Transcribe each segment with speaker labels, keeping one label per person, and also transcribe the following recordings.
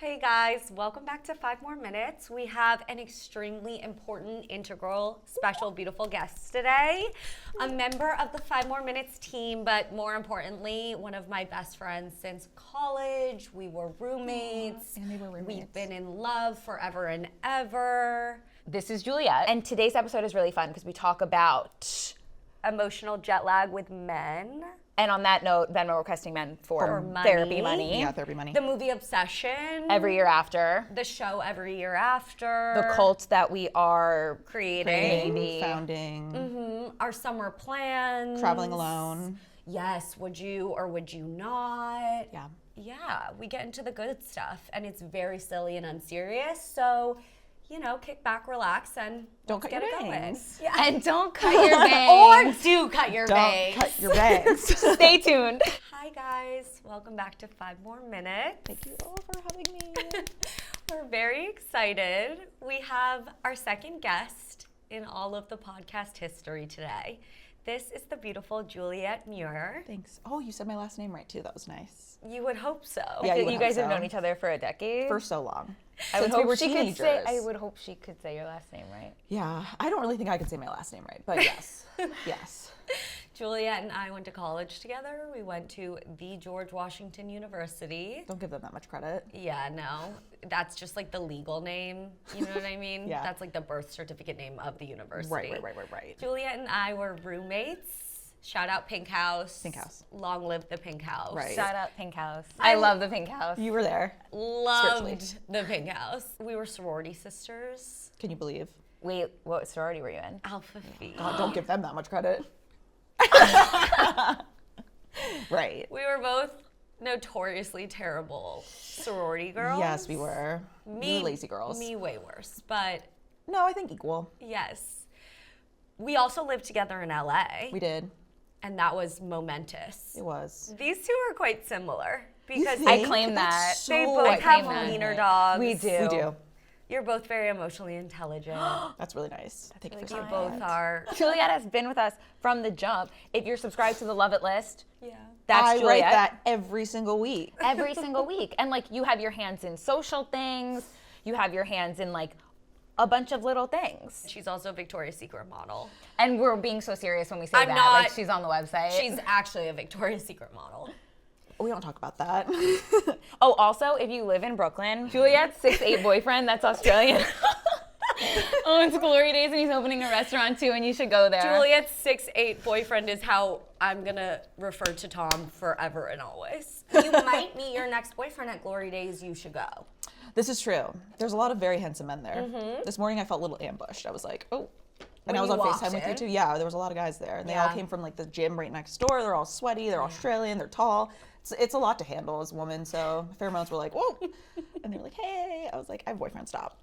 Speaker 1: Hey guys, welcome back to 5 More Minutes. We have an extremely important, integral, special, beautiful guest today. A member of the 5 More Minutes team, but more importantly, one of my best friends since college. We were roommates.
Speaker 2: And we were roommates.
Speaker 1: We've been in love forever and ever.
Speaker 2: This is Juliet, and today's episode is really fun because we talk about
Speaker 1: Emotional jet lag with men.
Speaker 2: And on that note, Venmo requesting men for
Speaker 1: money.
Speaker 2: therapy money.
Speaker 3: Yeah, therapy money.
Speaker 1: The movie Obsession.
Speaker 2: Every year after.
Speaker 1: The show Every Year After.
Speaker 2: The cult that we are
Speaker 1: creating.
Speaker 2: maybe.
Speaker 3: Founding.
Speaker 1: Our summer plans.
Speaker 3: Traveling alone.
Speaker 1: Yes, would you or would you not?
Speaker 3: Yeah.
Speaker 1: Yeah, we get into the good stuff and it's very silly and unserious. So, you know, kick back, relax, and
Speaker 3: Don't cut
Speaker 1: get
Speaker 3: your
Speaker 1: it going.
Speaker 3: bangs.
Speaker 1: Yeah.
Speaker 2: And don't cut your bangs.
Speaker 1: Or do cut your
Speaker 3: Don't
Speaker 1: bangs.
Speaker 3: cut your bangs.
Speaker 2: Stay tuned.
Speaker 1: Hi guys, welcome back to 5 More Minutes.
Speaker 3: Thank you all for having me.
Speaker 1: We're very excited. We have our second guest in all of the podcast history today. This is the beautiful Juliet Muir.
Speaker 3: Thanks. Oh, you said my last name right too. That was nice.
Speaker 1: You would hope so.
Speaker 3: Yeah,
Speaker 2: You guys have
Speaker 3: so.
Speaker 2: known each other for a decade.
Speaker 3: For so long.
Speaker 2: I would
Speaker 3: Since we
Speaker 2: hope
Speaker 3: were
Speaker 2: she
Speaker 3: teenagers.
Speaker 2: could say. I would hope she could say your last name right.
Speaker 3: Yeah, I don't really think I could say my last name right, but yes. Yes.
Speaker 1: Juliet and I went to college together. We went to the George Washington University.
Speaker 3: Don't give them that much credit.
Speaker 1: Yeah, no, that's just like the legal name. You know what I mean?
Speaker 3: Yeah.
Speaker 1: That's like the birth certificate name of the university.
Speaker 3: Right.
Speaker 1: Juliet and I were roommates. Shout out Pink House.
Speaker 3: Pink House.
Speaker 1: Long live the Pink House.
Speaker 3: Right.
Speaker 2: Shout out Pink House. I love the Pink House.
Speaker 3: You were there.
Speaker 1: Loved the Pink House. We were sorority sisters.
Speaker 3: Can you believe?
Speaker 2: Wait, what sorority were you in?
Speaker 1: Alpha Phi.
Speaker 3: God, don't give them that much credit. Right.
Speaker 1: We were both notoriously terrible sorority girls.
Speaker 3: Yes, we were. We were lazy girls.
Speaker 1: Me way worse, but
Speaker 3: No, I think equal.
Speaker 1: yes. We also lived together in LA,
Speaker 3: We did.
Speaker 1: and that was momentous.
Speaker 3: It was.
Speaker 1: These two are quite similar because
Speaker 3: You
Speaker 2: I
Speaker 3: think?
Speaker 2: claim
Speaker 3: That's
Speaker 2: that.
Speaker 3: so
Speaker 1: they both
Speaker 2: I
Speaker 1: have
Speaker 2: claim that.
Speaker 1: wiener dogs.
Speaker 2: We do.
Speaker 3: We do.
Speaker 1: You're both very emotionally intelligent.
Speaker 3: That's really nice. Thank you for
Speaker 1: You
Speaker 3: saying
Speaker 1: both
Speaker 3: that.
Speaker 1: are.
Speaker 2: Juliet has been with us from the jump. If you're subscribed to the Love It list,
Speaker 1: Yeah.
Speaker 2: that's
Speaker 3: I
Speaker 2: Juliet.
Speaker 3: write that every single week.
Speaker 2: every single week. And like you have your hands in social things, you have your hands in like a bunch of little things.
Speaker 1: She's also a Victoria's Secret model.
Speaker 2: And we're being so serious when we say
Speaker 1: I'm
Speaker 2: that.
Speaker 1: not-
Speaker 2: Like she's on the website.
Speaker 1: She's actually a Victoria's Secret model.
Speaker 3: We don't talk about that.
Speaker 2: Oh, also, if you live in Brooklyn, Juliet's 6'8" boyfriend, that's Australian. Owns Glory Days and he's opening a restaurant too, and you should go there.
Speaker 1: Juliet's 6'8" boyfriend is how I'm gonna refer to Tom forever and always. You might meet your next boyfriend at Glory Days. You should go.
Speaker 3: This is true. There's a lot of very handsome men there. This morning I felt a little ambushed. I was like, oh. And
Speaker 1: When
Speaker 3: I was
Speaker 1: you
Speaker 3: on
Speaker 1: walked
Speaker 3: FaceTime with you
Speaker 1: in?
Speaker 3: too. Yeah, there was a lot of guys there. And they all
Speaker 1: Yeah.
Speaker 3: came from like the gym right next door. They're all sweaty. They're Australian. They're tall. It's a lot to handle as a woman. So pheromones were like, whoa. And they were like, hey. I was like, I have a boyfriend. Stop.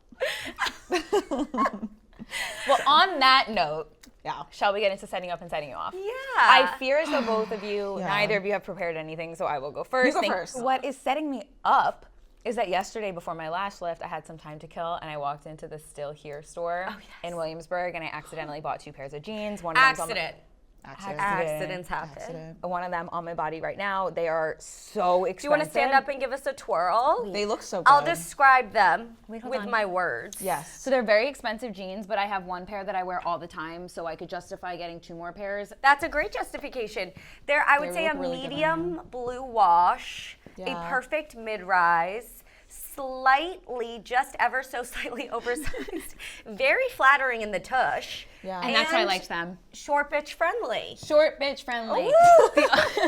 Speaker 2: Well, on that note,
Speaker 3: Yeah.
Speaker 2: shall we get into setting up and setting you off?
Speaker 1: Yeah.
Speaker 2: I fear as though both of you,
Speaker 3: Yeah.
Speaker 2: neither of you have prepared anything, so I will go first.
Speaker 3: You go first.
Speaker 2: What is setting me up is that yesterday before my lash lift, I had some time to kill, and I walked into the Still Here store in Williamsburg, and I accidentally bought 2 pairs of jeans. One of them's on my-
Speaker 1: Accident.
Speaker 3: Accident.
Speaker 1: Accidents happen.
Speaker 3: Accident.
Speaker 2: one of them on my body right now. They are so expensive.
Speaker 1: Do you want to stand up and give us a twirl?
Speaker 3: They look so good.
Speaker 1: I'll describe them
Speaker 2: Wait, hold
Speaker 1: with
Speaker 2: on.
Speaker 1: my words.
Speaker 3: Yes.
Speaker 2: So they're very expensive jeans, but I have one pair that I wear all the time, so I could justify getting 2 more pairs.
Speaker 1: That's a great justification. There, I would
Speaker 3: They
Speaker 1: say a
Speaker 3: look really good on
Speaker 1: medium blue wash, a
Speaker 3: Yeah.
Speaker 1: perfect mid-rise, slightly, just ever so slightly oversized, very flattering in the tush.
Speaker 3: Yeah.
Speaker 2: And that's why I liked them.
Speaker 1: Short bitch friendly.
Speaker 2: Short bitch friendly.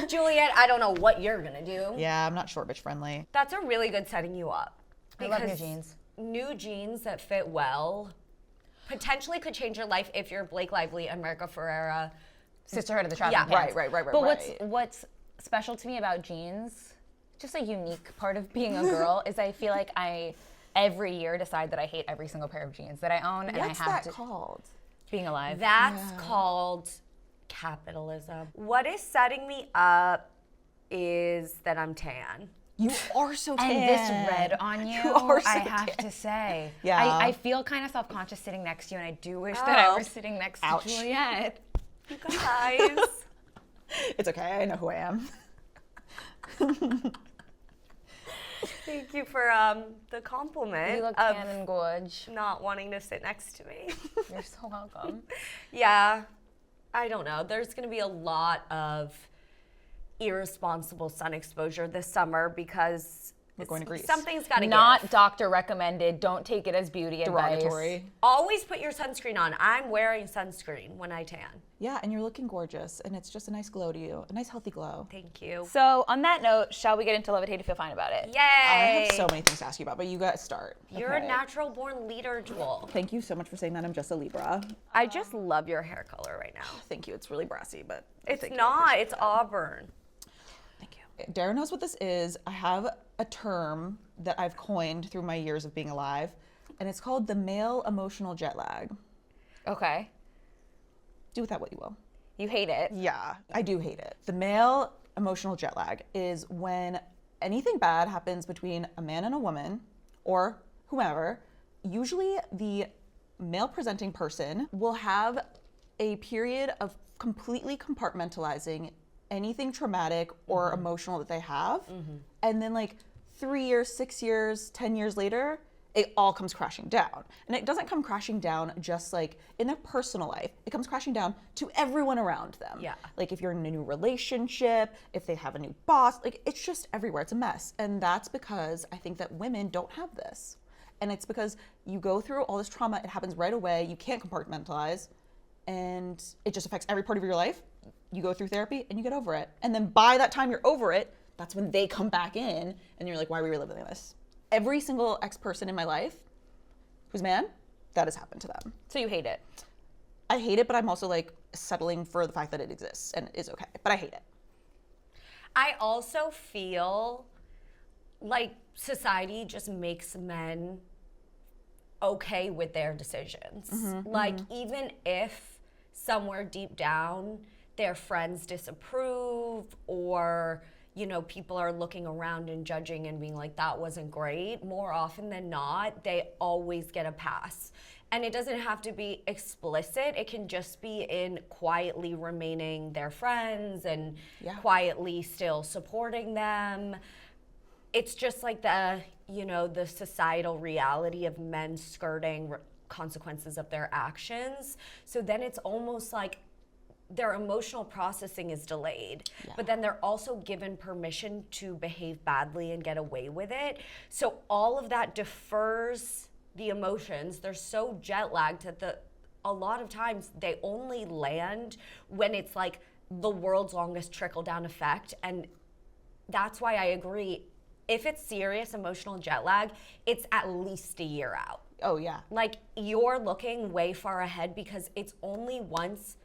Speaker 1: Juliet, I don't know what you're gonna do.
Speaker 3: Yeah, I'm not short bitch friendly.
Speaker 1: That's a really good setting you up.
Speaker 2: I love new
Speaker 1: because
Speaker 2: jeans.
Speaker 1: New jeans that fit well potentially could change your life if you're Blake Lively, America Ferrera.
Speaker 2: Sisterhood of the Traveling
Speaker 1: Yeah.
Speaker 2: Pants.
Speaker 3: Right.
Speaker 2: But what's special to me about jeans, just a unique part of being a girl, is I feel like I every year decide that I hate every single pair of jeans that I own, and
Speaker 3: What's
Speaker 2: I have
Speaker 3: that
Speaker 2: to
Speaker 3: called?
Speaker 2: being alive.
Speaker 1: That's called capitalism. What is setting me up is that I'm tan.
Speaker 3: You are so tan.
Speaker 2: And this red on you,
Speaker 3: are so
Speaker 2: I have
Speaker 3: tan.
Speaker 2: to say.
Speaker 3: Yeah.
Speaker 2: I feel kind of self-conscious sitting next to you, and I do wish that I
Speaker 1: Oh.
Speaker 2: were sitting next
Speaker 3: Ouch.
Speaker 2: to Juliet.
Speaker 1: You guys.
Speaker 3: It's okay. I know who I am.
Speaker 1: Thank you for the compliment
Speaker 2: You look
Speaker 1: of
Speaker 2: tan and gorge.
Speaker 1: not wanting to sit next to me.
Speaker 2: You're so welcome.
Speaker 1: Yeah, I don't know. There's going to be a lot of irresponsible sun exposure this summer because
Speaker 3: We're going to Greece.
Speaker 1: something's got to
Speaker 2: Not
Speaker 1: give.
Speaker 2: doctor recommended. Don't take it as beauty
Speaker 3: Derogatory.
Speaker 2: advice.
Speaker 1: Always put your sunscreen on. I'm wearing sunscreen when I tan.
Speaker 3: Yeah, and you're looking gorgeous, and it's just a nice glow to you, a nice healthy glow.
Speaker 1: Thank you.
Speaker 2: So on that note, shall we get into Levitate to feel fine about it?
Speaker 1: Yay!
Speaker 3: I have so many things to ask you about, but you guys start.
Speaker 1: You're
Speaker 3: Okay.
Speaker 1: a natural born leader, Jewel.
Speaker 3: Thank you so much for saying that. I'm just a Libra.
Speaker 1: I just love your hair color right now.
Speaker 3: Thank you. It's really brassy, but
Speaker 1: It's
Speaker 3: thank you. I
Speaker 1: not.
Speaker 3: appreciate
Speaker 1: It's
Speaker 3: that.
Speaker 1: auburn.
Speaker 3: Thank you. Dara knows what this is. I have a term that I've coined through my years of being alive, and it's called the male emotional jet lag.
Speaker 2: Okay.
Speaker 3: Do with that what you will.
Speaker 2: You hate it.
Speaker 3: Yeah, I do hate it. The male emotional jet lag is when anything bad happens between a man and a woman, or whomever, usually the male presenting person will have a period of completely compartmentalizing anything traumatic or emotional that they have. And then like 3 years, 6 years, 10 years later, it all comes crashing down. And it doesn't come crashing down just like in their personal life. It comes crashing down to everyone around them.
Speaker 1: Yeah.
Speaker 3: Like if you're in a new relationship, if they have a new boss, like it's just everywhere. It's a mess. And that's because I think that women don't have this. And it's because you go through all this trauma, it happens right away, you can't compartmentalize, and it just affects every part of your life. You go through therapy and you get over it. And then by that time you're over it, that's when they come back in and you're like, why are we reliving this? Every single ex-person in my life who's man, that has happened to them.
Speaker 2: So you hate it.
Speaker 3: I hate it, but I'm also like settling for the fact that it exists and is okay. But I hate it.
Speaker 1: I also feel like society just makes men okay with their decisions. Like even if somewhere deep down their friends disapprove or people are looking around and judging and being like, that wasn't great, more often than not, they always get a pass. And it doesn't have to be explicit. It can just be in quietly remaining their friends and quietly still supporting them. It's just like the societal reality of men skirting consequences of their actions. So then it's almost like their emotional processing is delayed, but then they're also given permission to behave badly and get away with it. So all of that defers the emotions. They're so jet lagged that a lot of times they only land when it's like the world's longest trickle down effect. And that's why I agree. If it's serious emotional jet lag, it's at least a year out.
Speaker 3: Oh yeah.
Speaker 1: Like you're looking way far ahead because it's only once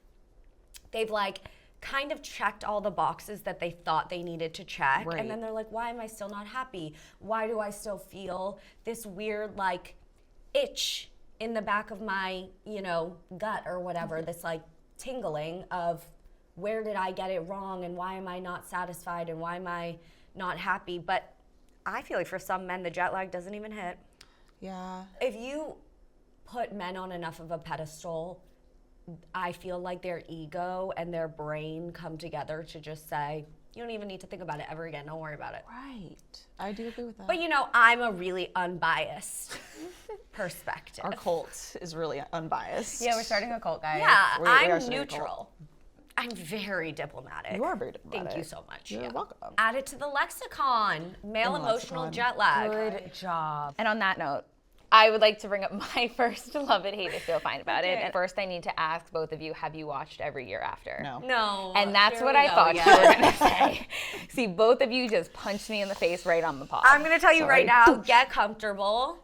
Speaker 1: they've like kind of checked all the boxes that they thought they needed to check.
Speaker 3: Right.
Speaker 1: And then they're like, why am I still not happy? Why do I still feel this weird like itch in the back of my, gut or whatever, this like tingling of where did I get it wrong and why am I not satisfied and why am I not happy? But I feel like for some men, the jet lag doesn't even hit.
Speaker 3: Yeah.
Speaker 1: If you put men on enough of a pedestal, I feel like their ego and their brain come together to just say, you don't even need to think about it ever again. Don't worry about it.
Speaker 3: Right. I do agree with that.
Speaker 1: But I'm a really unbiased perspective.
Speaker 3: Our cult is really unbiased.
Speaker 2: Yeah, we're starting a cult, guys.
Speaker 1: Yeah,
Speaker 3: We are
Speaker 1: I'm
Speaker 3: starting a cult.
Speaker 1: neutral. I'm very diplomatic.
Speaker 3: You are very diplomatic.
Speaker 1: Thank you so much.
Speaker 3: You're welcome.
Speaker 1: Add it to the lexicon. Male
Speaker 3: In the
Speaker 1: emotional
Speaker 3: lexicon.
Speaker 1: jet lag.
Speaker 2: Good job. And on that note, I would like to bring up my first love it, hate it, feel fine about it.
Speaker 1: Okay.
Speaker 2: And first I need to ask both of you, have you watched Every Year After?
Speaker 3: No.
Speaker 1: No.
Speaker 2: And that's
Speaker 1: here
Speaker 2: what
Speaker 1: we
Speaker 2: I
Speaker 1: go
Speaker 2: thought
Speaker 1: again.
Speaker 2: you were going to say. See, both of you just punched me in the face right on the pod.
Speaker 1: I'm going to tell you
Speaker 3: Sorry.
Speaker 1: right now, get comfortable.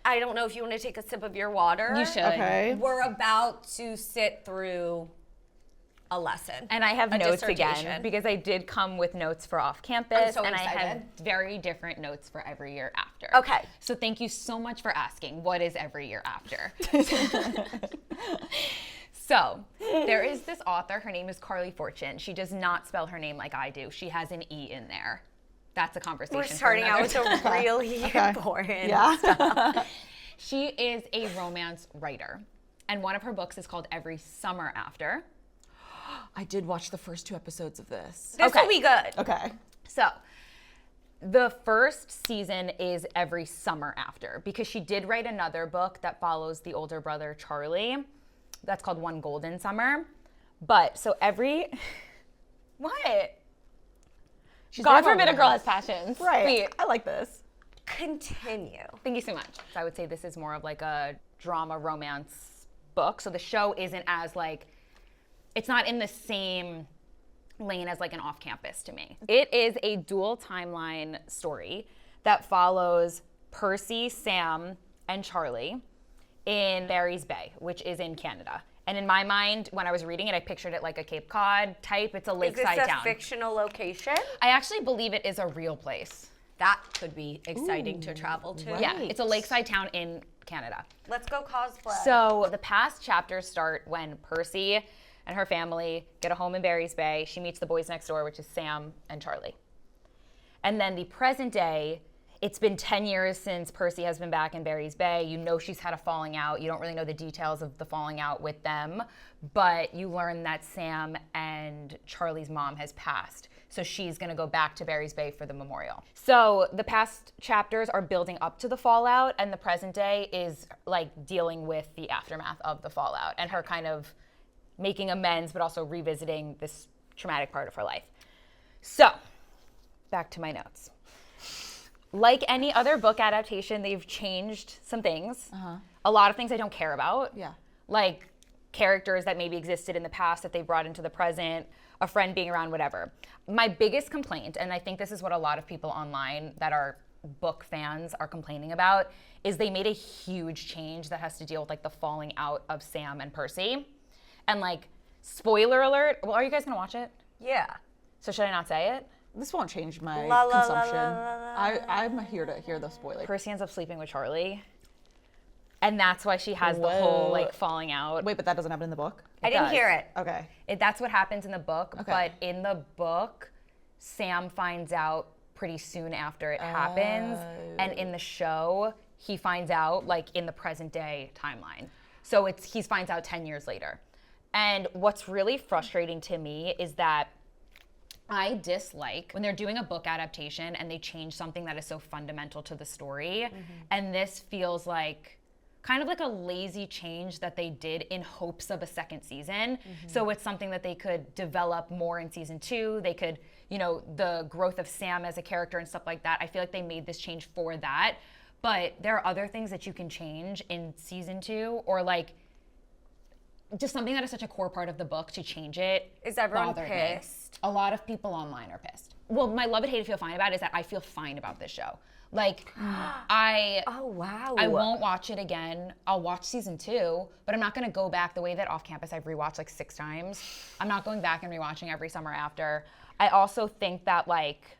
Speaker 1: I don't know if you want to take a sip of your water.
Speaker 2: You should.
Speaker 3: Okay.
Speaker 1: We're about to sit through a lesson.
Speaker 2: And I have
Speaker 1: a
Speaker 2: notes again
Speaker 1: dissertation.
Speaker 2: because I did come with notes for off campus,
Speaker 1: I'm so
Speaker 2: and I have
Speaker 1: excited.
Speaker 2: very different notes for Every Year After.
Speaker 1: Okay.
Speaker 2: So thank you so much for asking. What is Every Year After? So there is this author. Her name is Carly Fortune. She does not spell her name like I do. She has an E in there. That's a conversation.
Speaker 1: We're
Speaker 2: for
Speaker 1: starting out
Speaker 2: another
Speaker 1: with
Speaker 2: time.
Speaker 1: a really important
Speaker 3: Yeah.
Speaker 1: stuff.
Speaker 2: She is a romance writer, and one of her books is called Every Summer After.
Speaker 3: I did watch the first 2 episodes of this.
Speaker 1: This
Speaker 2: Okay.
Speaker 1: will be good.
Speaker 3: Okay.
Speaker 2: So, The first season is every summer after, because she did write another book that follows the older brother, Charlie. That's called One Golden Summer. But so what? God forbid a girl has passions.
Speaker 3: Right.
Speaker 2: Wait.
Speaker 3: I like this.
Speaker 1: Continue.
Speaker 2: Thank you so much. So I would say this is more of like a drama romance book. So the show isn't as like, it's not in the same lane as like an off-campus to me. It is a dual timeline story that follows Percy, Sam, and Charlie in Barry's Bay, which is in Canada. And in my mind, when I was reading it, I pictured it like a Cape Cod type. It's a lakeside
Speaker 1: Is this a
Speaker 2: town.
Speaker 1: fictional location?
Speaker 2: I actually believe it is a real place.
Speaker 1: That could be exciting to travel to.
Speaker 3: right.
Speaker 2: Yeah, it's a lakeside town in Canada.
Speaker 1: Let's go cosplay.
Speaker 2: So the past chapters start when Percy and her family get a home in Barry's Bay. She meets the boys next door, which is Sam and Charlie. And then the present day, it's been 10 years since Percy has been back in Barry's Bay. You know she's had a falling out. You don't really know the details of the falling out with them, but you learn that Sam and Charlie's mom has passed. So she's gonna go back to Barry's Bay for the memorial. So the past chapters are building up to the fallout, and the present day is like dealing with the aftermath of the fallout and her kind of making amends, but also revisiting this traumatic part of her life. So, back to my notes. Like any other book adaptation, they've changed some things. A lot of things I don't care about.
Speaker 3: Yeah.
Speaker 2: Like characters that maybe existed in the past that they brought into the present, a friend being around, whatever. My biggest complaint, and I think this is what a lot of people online that are book fans are complaining about, is they made a huge change that has to deal with like the falling out of Sam and Percy. And like, spoiler alert, well, are you guys gonna watch it?
Speaker 1: yeah.
Speaker 2: So should I not say it?
Speaker 3: This won't change my
Speaker 1: La, la, la,
Speaker 3: consumption.
Speaker 1: la, la, la.
Speaker 3: I'm here to hear the spoiler.
Speaker 2: Percy ends up sleeping with Charlie. And that's why she has the whole
Speaker 3: Whoa.
Speaker 2: like falling out.
Speaker 3: Wait, but that doesn't happen in the book?
Speaker 1: I didn't
Speaker 2: does.
Speaker 1: hear it.
Speaker 3: Okay.
Speaker 2: That's what happens in the book,
Speaker 3: Okay.
Speaker 2: but in the book, Sam finds out pretty soon after it happens. And in the show, he finds out like in the present day timeline. So he finds out 10 years later. And what's really frustrating to me is that I dislike when they're doing a book adaptation and they change something that is so fundamental to the story. And this feels like kind of like a lazy change that they did in hopes of a second season. So it's something that they could develop more in season 2. They could, the growth of Sam as a character and stuff like that. I feel like they made this change for that. But there are other things that you can change in season 2, or like just something that is such a core part of the book, to change it.
Speaker 1: Is everyone
Speaker 2: bothered me.
Speaker 1: pissed?
Speaker 2: A lot of people online are pissed. Well, my love it, hate it, feel fine about it is that I feel fine about this show. Like,
Speaker 1: Oh, wow.
Speaker 2: I won't watch it again. I'll watch season 2, but I'm not gonna go back the way that Off Campus I've rewatched like 6 times. I'm not going back and rewatching every summer after. I also think that like,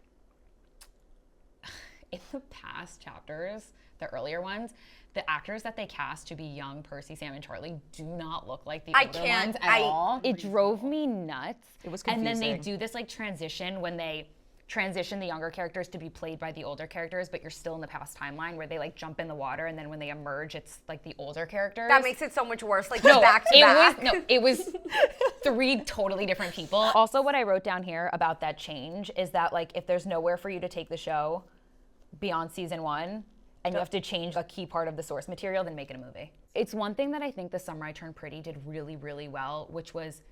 Speaker 2: in the past chapters, the earlier ones, the actors that they cast to be young Percy, Sam, and Charlie do not look like the older ones at all. It drove me nuts.
Speaker 3: It was
Speaker 2: And then they
Speaker 3: confusing.
Speaker 2: do this like transition when they transition the younger characters to be played by the older characters, but you're still in the past timeline where they like jump in the water, and then when they emerge, it's like the older characters.
Speaker 1: That makes it so much worse. Like, back to back.
Speaker 2: It was 3 totally different people. Also, what I wrote down here about that change is that like if there's nowhere for you to take the show beyond season 1, and you have to change a key part of the source material, then make it a movie. It's one thing that I think The Summer I Turned Pretty did really, really well, which was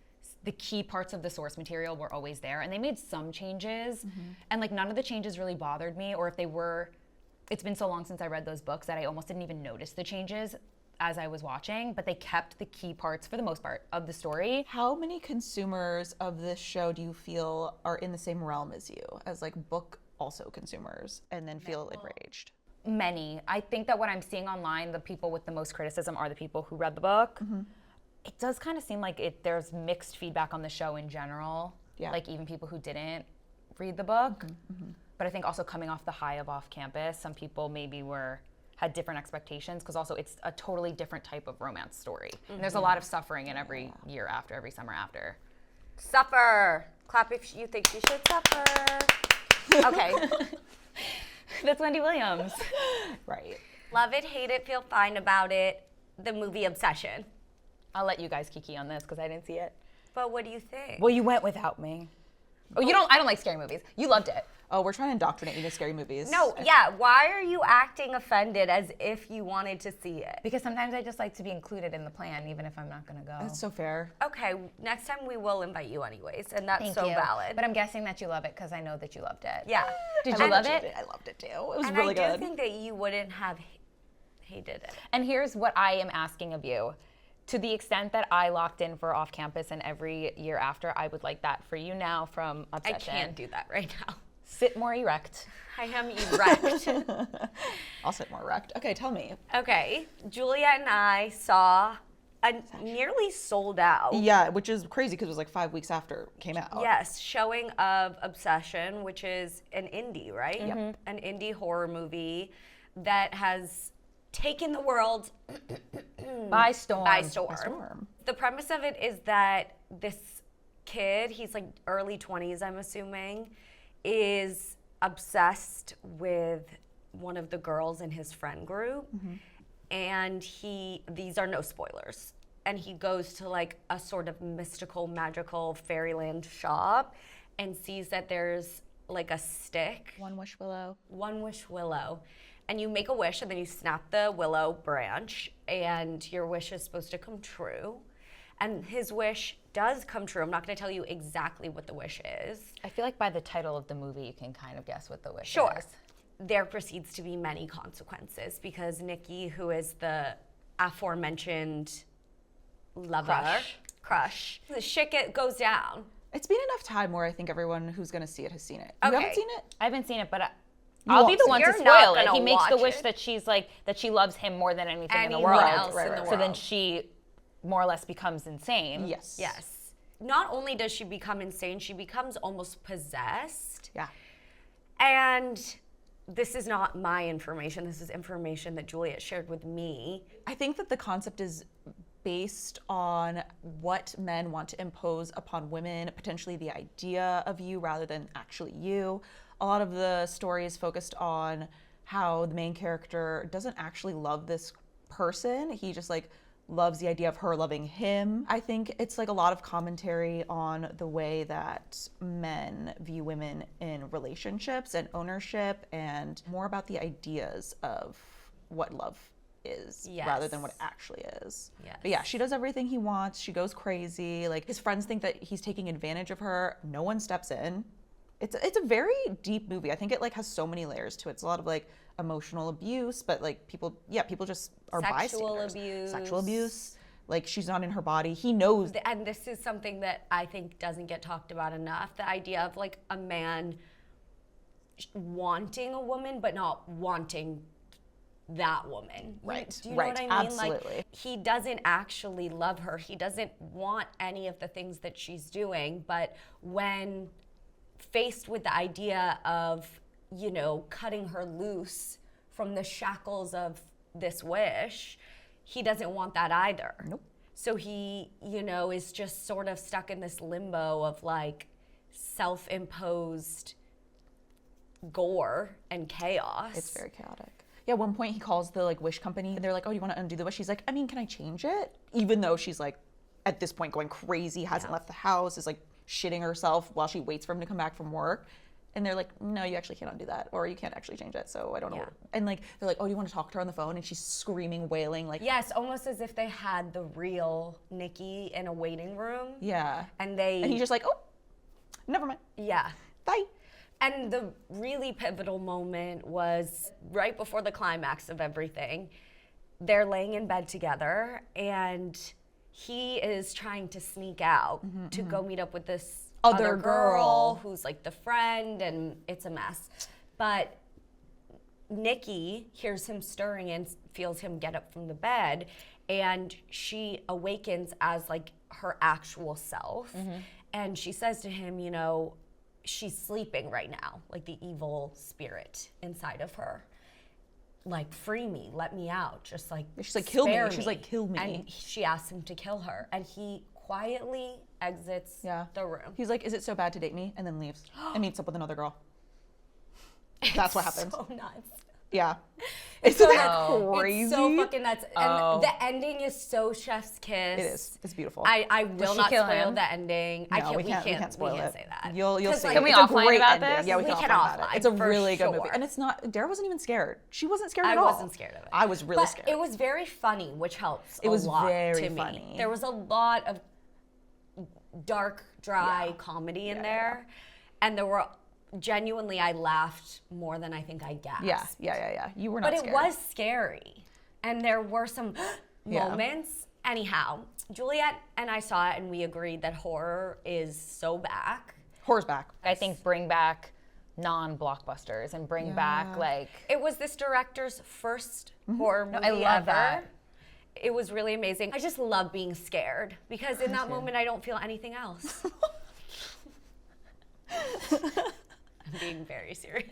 Speaker 2: the key parts of the source material were always there, and they made some changes, and like none of the changes really bothered me, or if they were, it's been so long since I read those books that I almost didn't even notice the changes as I was watching, but they kept the key parts for the most part of the story.
Speaker 3: How many consumers of this show do you feel are in the same realm as you, as like book also consumers, and then feel enraged?
Speaker 2: Many. I think that what I'm seeing online, the people with the most criticism are the people who read the book. It does kind of seem like there's mixed feedback on the show in general.
Speaker 3: Yeah.
Speaker 2: Like even people who didn't read the book. But I think also coming off the high of Off Campus, some people maybe had different expectations, because also it's a totally different type of romance story. And there's a lot of suffering in every year after, every summer after.
Speaker 1: Suffer. Clap if you think you should suffer. Okay.
Speaker 2: That's Wendy Williams.
Speaker 3: Right.
Speaker 1: Love it, hate it, feel fine about it. The movie Obsession.
Speaker 2: I'll let you guys kiki on this because I didn't see it.
Speaker 1: But what do you think?
Speaker 2: Well, you went without me. Oh, you don't. I don't like scary movies. You loved it.
Speaker 3: Oh, we're trying to indoctrinate you to scary movies.
Speaker 1: No, yeah. Why are you acting offended as if you wanted to see it?
Speaker 2: Because sometimes I just like to be included in the plan, even if I'm not going to go.
Speaker 3: That's so fair.
Speaker 1: Okay, next time we will invite you anyways, and that's
Speaker 2: Thank
Speaker 1: so
Speaker 2: you.
Speaker 1: valid.
Speaker 2: But I'm guessing that you love it because I know that you loved it.
Speaker 1: Yeah.
Speaker 2: Did
Speaker 3: I
Speaker 2: you love
Speaker 3: loved
Speaker 2: it?
Speaker 3: I loved it too. It was
Speaker 1: And
Speaker 3: really
Speaker 1: I do
Speaker 3: good.
Speaker 1: think that you wouldn't have hated it.
Speaker 2: And here's what I am asking of you. To the extent that I locked in for off campus and every year after, I would like that for you now from
Speaker 1: I
Speaker 2: Obsession.
Speaker 1: can't do that right now.
Speaker 2: Sit more erect.
Speaker 1: I am erect.
Speaker 3: I'll sit more erect. Okay, tell me.
Speaker 1: Okay, Juliet and I saw a nearly sold out.
Speaker 3: Yeah, which is crazy because it was like 5 weeks after it came out.
Speaker 1: Yes, showing of Obsession, which is an indie, right?
Speaker 3: Yep.
Speaker 1: An indie horror movie that has taken the world
Speaker 2: By storm.
Speaker 1: by storm.
Speaker 3: By storm.
Speaker 1: The premise of it is that this kid, he's like early 20s, I'm assuming, is obsessed with one of the girls in his friend group. And these are no spoilers, and he goes to like a sort of mystical, magical fairyland shop and sees that there's like a stick,
Speaker 3: One wish willow.
Speaker 1: one wish willow, and you make a wish and then you snap the willow branch and your wish is supposed to come true. And his wish does come true. I'm not going to tell you exactly what the wish is.
Speaker 2: I feel like by the title of the movie, you can kind of guess what the wish
Speaker 1: Sure.
Speaker 2: is.
Speaker 1: There proceeds to be many consequences because Nikki, who is the aforementioned lover, crush, the shit goes down.
Speaker 3: It's been enough time where I think everyone who's going to see it has seen it. You
Speaker 1: Okay.
Speaker 3: haven't seen it?
Speaker 2: I haven't seen it, but I'll be
Speaker 3: won't
Speaker 2: the
Speaker 3: see
Speaker 2: one
Speaker 3: it.
Speaker 2: to
Speaker 1: You're not
Speaker 2: spoil it.
Speaker 1: gonna
Speaker 2: He makes the
Speaker 1: watch
Speaker 2: wish
Speaker 1: it.
Speaker 2: that she's like, that she loves him more than anything in the
Speaker 1: Anyone
Speaker 2: world.
Speaker 1: else in the
Speaker 2: So then
Speaker 1: world.
Speaker 2: she more or less becomes insane.
Speaker 3: Yes.
Speaker 1: Yes. Not only does she become insane, she becomes almost possessed.
Speaker 3: Yeah.
Speaker 1: And this is not my information. This is information that Juliet shared with me.
Speaker 3: I think that the concept is based on what men want to impose upon women, potentially the idea of you rather than actually you. A lot of the story is focused on how the main character doesn't actually love this person. He just like loves the idea of her loving him. I think it's like a lot of commentary on the way that men view women in relationships and ownership, and more about the ideas of what love is rather than what it actually is.
Speaker 1: Yes.
Speaker 3: But yeah, she does everything he wants. She goes crazy. Like his friends think that he's taking advantage of her. No one steps in. It's a very deep movie. I think it like has so many layers to it. It's a lot of like emotional abuse, but like people just are
Speaker 1: Sexual
Speaker 3: bystanders.
Speaker 1: abuse.
Speaker 3: Sexual abuse. Like she's not in her body. He knows.
Speaker 1: And this is something that I think doesn't get talked about enough. The idea of like a man wanting a woman, but not wanting that woman.
Speaker 3: Right,
Speaker 1: Do you know
Speaker 3: right,
Speaker 1: what I mean?
Speaker 3: absolutely.
Speaker 1: Like he doesn't actually love her. He doesn't want any of the things that she's doing. But when faced with the idea of, you know, cutting her loose from the shackles of this wish, he doesn't want that either.
Speaker 3: Nope.
Speaker 1: So he, you know, is just sort of stuck in this limbo of like self-imposed gore and chaos.
Speaker 3: It's very chaotic. Yeah, at one point he calls the like wish company and they're like, "Oh, do you want to undo the wish?" She's like, "I mean, can I change it?" Even though she's like at this point going crazy, hasn't left the house, is like shitting herself while she waits for him to come back from work. And they're like, "No, you actually can't undo that, or you can't actually change it, so I don't know."
Speaker 1: Yeah.
Speaker 3: And like they're like, "Oh, do you want to talk to her on the phone?" And she's screaming, wailing, like,
Speaker 1: Yes, almost as if they had the real Nikki in a waiting room.
Speaker 3: yeah.
Speaker 1: And
Speaker 3: And he's just like, "Oh, never mind.
Speaker 1: yeah.
Speaker 3: Bye."
Speaker 1: And the really pivotal moment was right before the climax of everything. They're laying in bed together, and he is trying to sneak out to go meet up with this
Speaker 3: Other
Speaker 1: other
Speaker 3: girl.
Speaker 1: girl who's like the friend, and it's a mess. But Nikki hears him stirring and feels him get up from the bed, and she awakens as like her actual self. And she says to him, you know, she's sleeping right now, like the evil spirit inside of her. Like, free me, let me out, just like
Speaker 3: She's like, "Kill me."
Speaker 1: spare
Speaker 3: She's like, "Kill me."
Speaker 1: And she asks him to kill her, and he quietly exits the room.
Speaker 3: He's like, "Is it so bad to date me?" And then leaves and meets up with another girl. That's what happens.
Speaker 1: So nuts.
Speaker 3: Yeah. Isn't
Speaker 1: so
Speaker 3: that
Speaker 1: nuts.
Speaker 3: crazy?
Speaker 1: It's so fucking nuts.
Speaker 2: Oh.
Speaker 1: And the ending is so chef's kiss.
Speaker 3: It is. It's beautiful.
Speaker 1: I will
Speaker 2: she
Speaker 1: not
Speaker 2: kill
Speaker 1: spoil
Speaker 2: him?
Speaker 1: the ending.
Speaker 3: No, we can't spoil it.
Speaker 1: say that.
Speaker 3: You'll
Speaker 1: 'Cause,
Speaker 3: see.
Speaker 1: like,
Speaker 2: Can we
Speaker 3: It's a
Speaker 2: offline
Speaker 3: great
Speaker 2: about
Speaker 3: ending.
Speaker 2: this?
Speaker 3: Yeah, we
Speaker 1: We
Speaker 3: can
Speaker 1: can
Speaker 3: offline about it.
Speaker 1: offline,
Speaker 3: It's a
Speaker 1: for
Speaker 3: really good
Speaker 1: sure.
Speaker 3: movie, and it's not. Dara wasn't even scared. She wasn't scared
Speaker 1: I
Speaker 3: at all.
Speaker 1: wasn't scared of it.
Speaker 3: I was really
Speaker 1: But
Speaker 3: scared.
Speaker 1: it was very funny, which helps
Speaker 3: It was
Speaker 1: a lot
Speaker 3: very
Speaker 1: to me.
Speaker 3: funny.
Speaker 1: There was a lot of dark, dry comedy in there, and there were genuinely I laughed more than I think I gasped.
Speaker 3: Yeah. You were not
Speaker 1: But
Speaker 3: scared.
Speaker 1: it was scary, and there were some
Speaker 3: Yeah.
Speaker 1: moments. Anyhow, Juliet and I saw it, and we agreed that horror is so back.
Speaker 3: Horror's back.
Speaker 2: I think bring back non-blockbusters and bring back like
Speaker 1: It was this director's first horror movie
Speaker 2: I love
Speaker 1: ever.
Speaker 2: that.
Speaker 1: It was really amazing. I just love being scared because in that moment I don't feel anything else. I'm being very serious.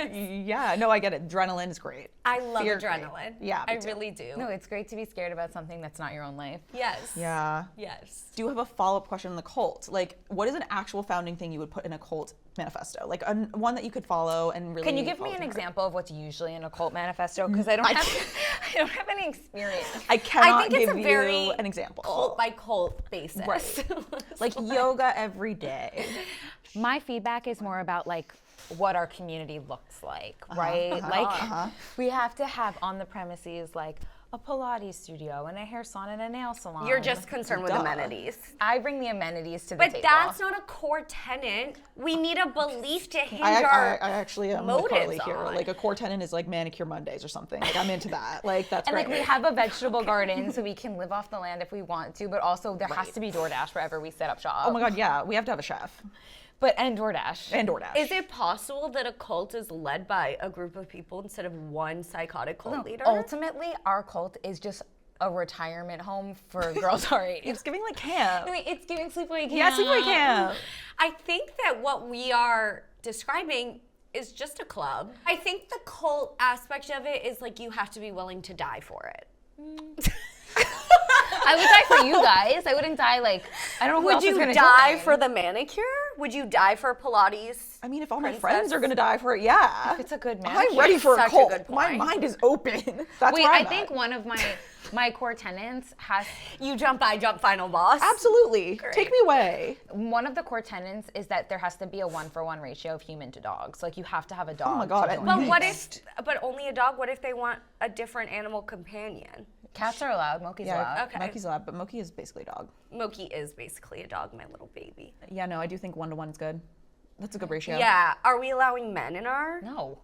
Speaker 3: Yeah, no, I get it. Adrenaline is great.
Speaker 1: I love
Speaker 3: Fear, great.
Speaker 1: adrenaline.
Speaker 3: Yeah, me
Speaker 1: I
Speaker 3: too.
Speaker 1: really do.
Speaker 2: no, it's great to be scared about something that's not your own life.
Speaker 1: Yes.
Speaker 3: Yeah.
Speaker 1: Yes.
Speaker 3: Do you have a follow-up question on the cult? Like, what is an actual founding thing you would put in a cult manifesto? Like, one that you could follow and really.
Speaker 2: Can you give
Speaker 3: follow
Speaker 2: me an
Speaker 3: to heart?
Speaker 2: example of what's usually in a cult manifesto? Because I don't have any experience.
Speaker 3: I cannot
Speaker 1: think it's
Speaker 3: give
Speaker 1: a very
Speaker 3: you an example.
Speaker 1: Cult by cult basis.
Speaker 3: Right. Like yoga every day.
Speaker 2: My feedback is more about like what our community looks like, right? Like we have to have on the premises like a Pilates studio and a hair salon and a nail salon.
Speaker 1: You're just concerned with
Speaker 3: Duh.
Speaker 1: amenities.
Speaker 2: I bring the amenities to the
Speaker 1: But
Speaker 2: table.
Speaker 1: that's not a core tenant. We need a belief to hinge
Speaker 3: I
Speaker 1: our
Speaker 3: actually am with
Speaker 1: motives
Speaker 3: Carly here.
Speaker 1: on.
Speaker 3: Like a core tenant is like manicure Mondays or something. Like I'm into that. Like that's
Speaker 2: and
Speaker 3: great.
Speaker 2: like we have a vegetable garden so we can live off the land if we want to, but also there has to be DoorDash wherever we set up shop.
Speaker 3: Oh my God, yeah, we have to have a chef
Speaker 2: And DoorDash.
Speaker 3: and DoorDash.
Speaker 1: Is it possible that a cult is led by a group of people instead of one psychotic cult leader?
Speaker 2: Ultimately, our cult is just a retirement home for girls our age.
Speaker 3: It's giving like camp.
Speaker 2: I mean, it's giving sleepaway camp.
Speaker 3: Yeah, sleepaway camp.
Speaker 1: I think that what we are describing is just a club. I think the cult aspect of it is like you have to be willing to die for it.
Speaker 2: I would die for you guys. I wouldn't die like I don't know who
Speaker 1: Would
Speaker 2: else is
Speaker 1: you
Speaker 2: gonna
Speaker 1: die
Speaker 2: join.
Speaker 1: for the manicure? Would you die for Pilates?
Speaker 3: I mean, if all my
Speaker 1: Princess.
Speaker 3: friends are gonna die for it, yeah.
Speaker 2: It's a good
Speaker 3: I'm
Speaker 2: manicure.
Speaker 3: ready for a
Speaker 1: Such a
Speaker 3: cult.
Speaker 1: good
Speaker 3: My
Speaker 1: point.
Speaker 3: mind is open. That's
Speaker 2: Wait,
Speaker 3: where
Speaker 2: I
Speaker 3: I'm
Speaker 2: think
Speaker 3: at.
Speaker 2: one of my core tenants has
Speaker 1: You jump, I jump, final boss.
Speaker 3: Absolutely.
Speaker 1: Great.
Speaker 3: Take me away.
Speaker 2: one of the core tenants is that there has to be a 1-for-1 ratio of human to dogs. Like you have to have a dog.
Speaker 3: Oh my God,
Speaker 2: to
Speaker 3: I
Speaker 2: join.
Speaker 1: But what
Speaker 3: Mixed.
Speaker 1: if, but only a dog? What if they want a different animal companion?
Speaker 2: Cats are allowed. Moki's allowed.
Speaker 1: Okay.
Speaker 3: Moki's allowed, but Moki is basically a dog.
Speaker 1: Moki is basically a dog, my little baby.
Speaker 3: Yeah, no, I do think 1-to-1 is good. That's a good ratio.
Speaker 1: Yeah. Are we allowing men in our?
Speaker 2: No.